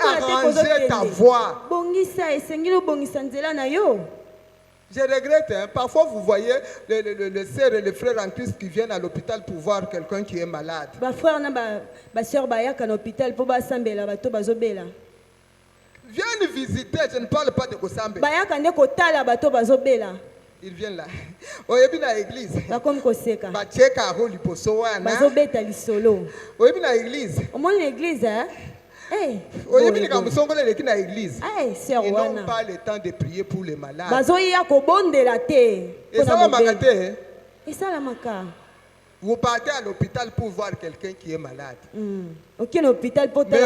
B: arranger ta voix. Je regrette, hein. Parfois vous voyez les sœurs et les frères en Christ qui viennent à l'hôpital pour voir quelqu'un qui est malade. Viens nous visiter, je ne parle pas de Kosambe. Ils viennent là. Oyebi na église. Ba cheka ho liposo wana. Oyebi na église.
A: Église hein? Hey.
B: Oyebi ka musongole leki na église. Ils n'ont pas le temps de prier pour les malades. Et ça va makate.
A: Et ça la maka.
B: Vous partez à l'hôpital pour voir quelqu'un qui est malade. Mais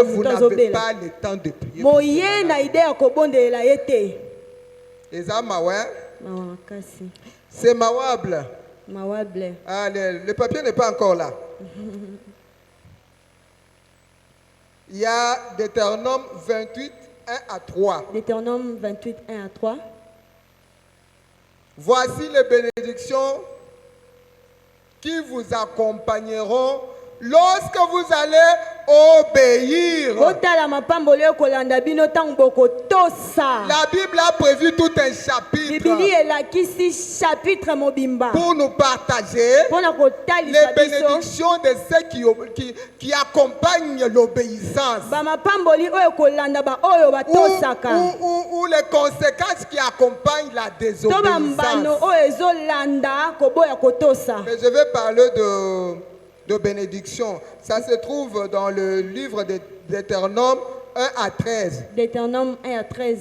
A: vous
B: n'avez pas le temps de prier. C'est mawable. Ah, le papier n'est pas encore là. Il y a Deutéronome 28, 1 à 3.
A: Deutéronome 28, 1 à 3.
B: Voici les bénédictions qui vous accompagneront lorsque vous allez obéir. La Bible a prévu tout un chapitre pour nous partager les bénédictions de ceux qui accompagnent l'obéissance ou les conséquences qui accompagnent la désobéissance. Mais je vais parler de bénédiction. Ça se trouve dans le livre de Deutéronome 1 à 13.
A: Deutéronome 1 à 13.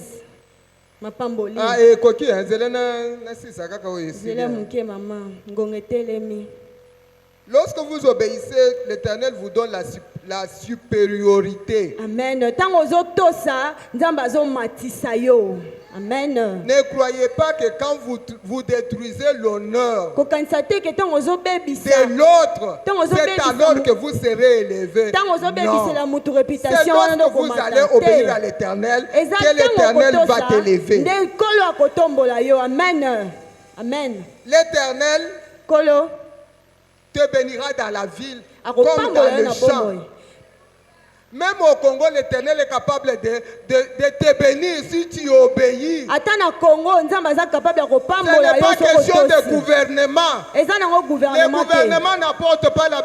B: Ah, et Koki, hein, lorsque vous obéissez, l'Éternel vous donne la supériorité.
A: Amen. Amen.
B: Ne croyez pas que quand vous détruisez l'honneur de l'autre, c'est alors que vous serez élevé. Non. C'est lorsque vous allez obéir à l'Éternel que l'Éternel va t'élever.
A: Amen. Amen.
B: L'Éternel te bénira dans la ville comme dans le champ. Même au Congo, l'Éternel est capable de te bénir si tu obéis. Ce n'est pas question de gouvernement. Le gouvernement n'apporte pas la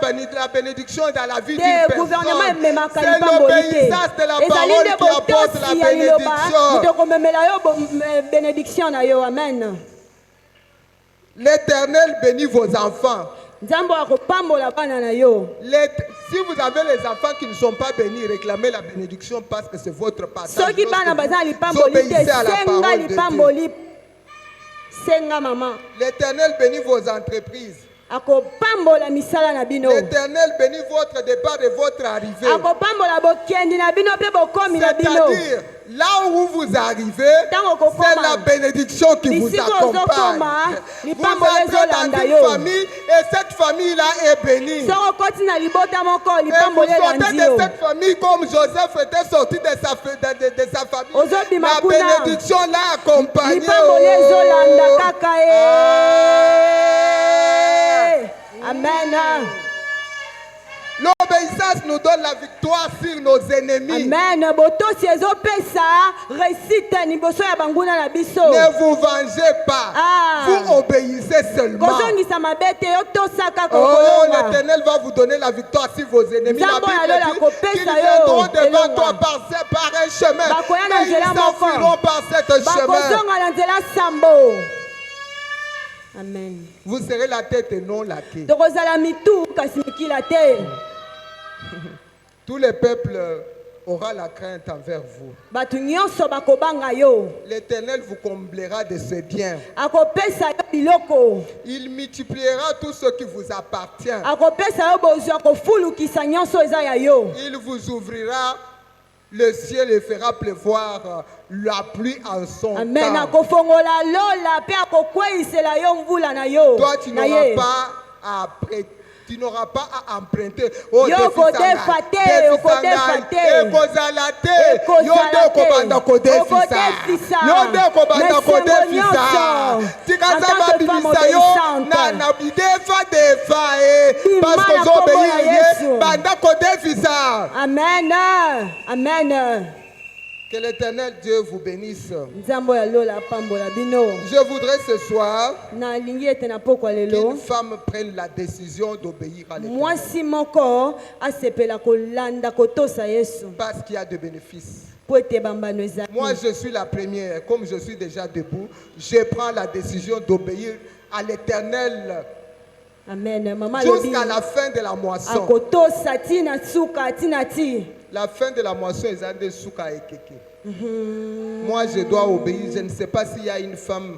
B: bénédiction dans la vie d'une personne. C'est l'obéissance de la parole qui apporte la bénédiction. L'Éternel bénit vos enfants. Si vous avez les enfants qui ne sont pas bénis, réclamez la bénédiction parce que c'est votre partage. Vous obéissez à la parole de Dieu. L'Éternel bénit vos entreprises. L'Éternel bénit votre départ et votre arrivée. C'est-à-dire, là où vous arrivez, c'est la bénédiction qui vous accompagne. Vous entrez dans une famille et cette famille-là est bénie. Et vous sortez de cette famille comme Joseph était sorti de sa famille. La bénédiction l'a accompagné.
A: Amen.
B: L'obéissance nous donne la victoire sur nos ennemis.
A: Amen. Botosi ezopesa réussite liboso ya banguna na biso.
B: Ne vous vengez pas. Vous obéissez seulement.
A: Kozongisa mabete yo tosaka
B: Oh,
A: kokolonga.
B: l'Éternel va vous donner la victoire sur vos ennemis. La
A: Nzambo
B: Bible
A: yalola
B: dit
A: kopesa
B: qu'ils
A: yo
B: viendront devant
A: elonga.
B: toi par un chemin.
A: Bakoya na
B: Mais ils
A: nzela moko.
B: s'enfuiront par cet chemin.
A: Bakozonga na nzela sambo. Amen.
B: Vous serez la tête et non la queue.
A: Tokozala mitu kasi mikila te.
B: Tous les peuples auront la crainte envers vous.
A: Batu nyonso bakobanga yo.
B: L'Éternel vous comblera de ses biens.
A: Akopesa yo biloko.
B: Il multipliera tout ce qui vous appartient.
A: Akopesa yo bozwa kofulukisa nyonso eza ya yo.
B: Il vous ouvrira le ciel et fera pleuvoir la pluie en son
A: Amen.
B: temps.
A: Akofongola lola pe akokweyisela yo mvula na yo.
B: Toi, tu
A: na
B: n'auras
A: ye.
B: pas à prêter. Tu n'auras pas à emprunter. Oh,
A: Yo kodefa te, okodefa te.
B: Ekozala te. Yo nde kobanda kodefisa. Yo nde kobanda kodefisa. Tikaza babimisa yo na bidefa defa parce que zo obéir banda kodefisa.
A: Amen. Amen.
B: Que l'Éternel Dieu vous bénisse.
A: Nzambo ya lola pambola bino.
B: Je voudrais ce soir
A: Na lingi ete na pokwa lelo.
B: qu'une femme prenne la décision d'obéir à l'Éternel.
A: Mwasi moko asepela kolanda kotosa Yesu.
B: Parce qu'il y a de bénéfices.
A: Po ete bambano ezali.
B: Moi, je suis la première. Comme je suis déjà debout, je prends la décision d'obéir à l'Éternel
A: Amen. Mama lobi.
B: jusqu'à la fin de la moisson.
A: Akotosa tina tsuka tina ti.
B: La fin de la moisson, ils ont des souka et keke. Moi, je dois obéir. Je ne sais pas s'il y a une femme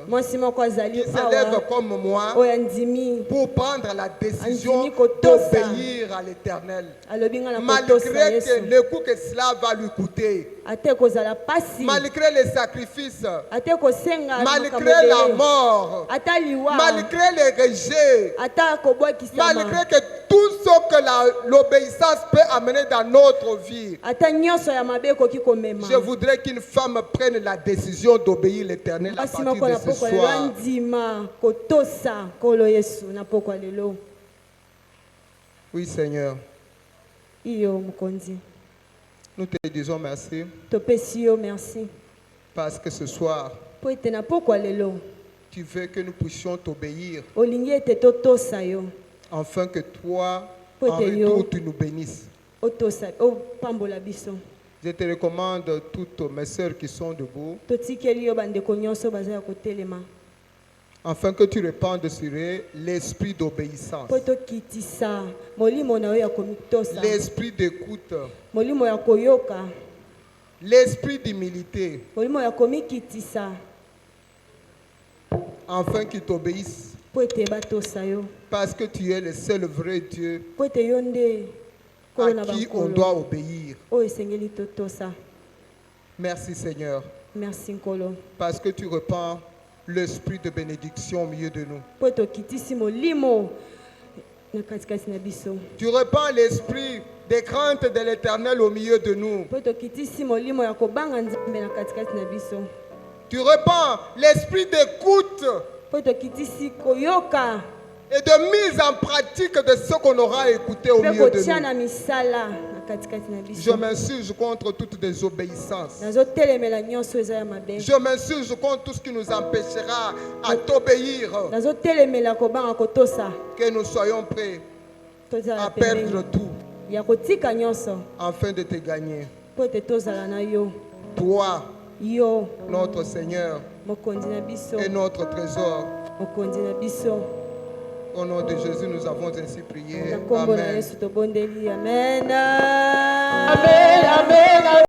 A: Mwasi moko azali
B: qui s'élève
A: awa.
B: comme moi
A: Oya ndimi.
B: pour prendre la décision
A: Andimi kotosa.
B: d'obéir à l'Éternel.
A: Alobi nga na kotosa
B: Malgré
A: Yesu.
B: que le coût que cela va lui coûter,
A: Ate kozala pasi.
B: malgré les sacrifices,
A: Ate kosenga
B: malgré la mort,
A: ata liwa.
B: malgré les rejets,
A: Ata kobwakisama.
B: malgré que tout ce que l'obéissance peut amener dans notre vie,
A: Ata nyonso ya mabe ekoki komema.
B: je voudrais qu'une femme prenne la décision d'obéir l'Éternel à
A: Mwasi
B: partir
A: moko
B: de
A: na
B: ce
A: pokwa lelo
B: soir.
A: andima kotosa kolo Yesu na pokwa lelo.
B: Oui, Seigneur,
A: Iyo mukonzi.
B: nous te disons merci
A: Topesi yo merci.
B: parce que ce soir,
A: Po ete na pokwa lelo.
B: tu veux que nous puissions t'obéir
A: Olingi ete totosa yo.
B: afin que toi,
A: Pote
B: en
A: yo.
B: retour, tu nous bénisses.
A: Otosa opambola biso.
B: Je te recommande toutes mes sœurs qui sont debout,
A: Totikeli yo bandeko nyonso baza ya kotelema.
B: afin que tu répandes sur eux l'esprit d'obéissance,
A: Po tokitisa molimo na yo ya komitosa.
B: l'esprit d'écoute,
A: Molimo ya koyoka.
B: l'esprit d'humilité,
A: Molimo ya komikitisa.
B: afin qu'ils t'obéissent,
A: Po ete batosa yo.
B: parce que tu es le seul vrai Dieu
A: Po ete yo nde
B: à
A: kolo na
B: qui on
A: bankolo.
B: doit obéir.
A: Oyo esengeli totosa.
B: Merci Seigneur,
A: Merci nkolo.
B: parce que tu repends l'esprit de bénédiction au milieu de nous.
A: Po tokitisi molimo na katikati na biso.
B: Tu repends l'esprit des craintes de l'Éternel au milieu de nous.
A: Po tokitisi molimo ya kobanga Nzambe na katikati na biso.
B: Tu repends l'esprit d'écoute
A: Po tokitisi koyoka
B: et de mise en pratique de ce qu'on aura écouté au
A: mpe
B: milieu de
A: kotia
B: nous.
A: na misala na katikati na
B: Je
A: biso.
B: m'insurge contre toute désobéissance.
A: Nazotelemela nyonso eza ya mabe.
B: Je m'insurge contre tout ce qui nous empêchera à t'obéir.
A: Nazotelemela kobanga kotosa.
B: Que nous soyons prêts
A: Tozala
B: à perdre
A: pembeni
B: tout
A: ya kotika nyonso
B: afin de te gagner.
A: po ete tozala na yo.
B: Toi,
A: Yo
B: notre Seigneur
A: mokonzi na biso.
B: et notre trésor.
A: Mokonzi na biso.
B: Au nom de Jésus, nous avons ainsi prié.
A: Na kombo na
B: Amen.
A: Yesu tobondeli. Amen.
C: Amen, amen, amen.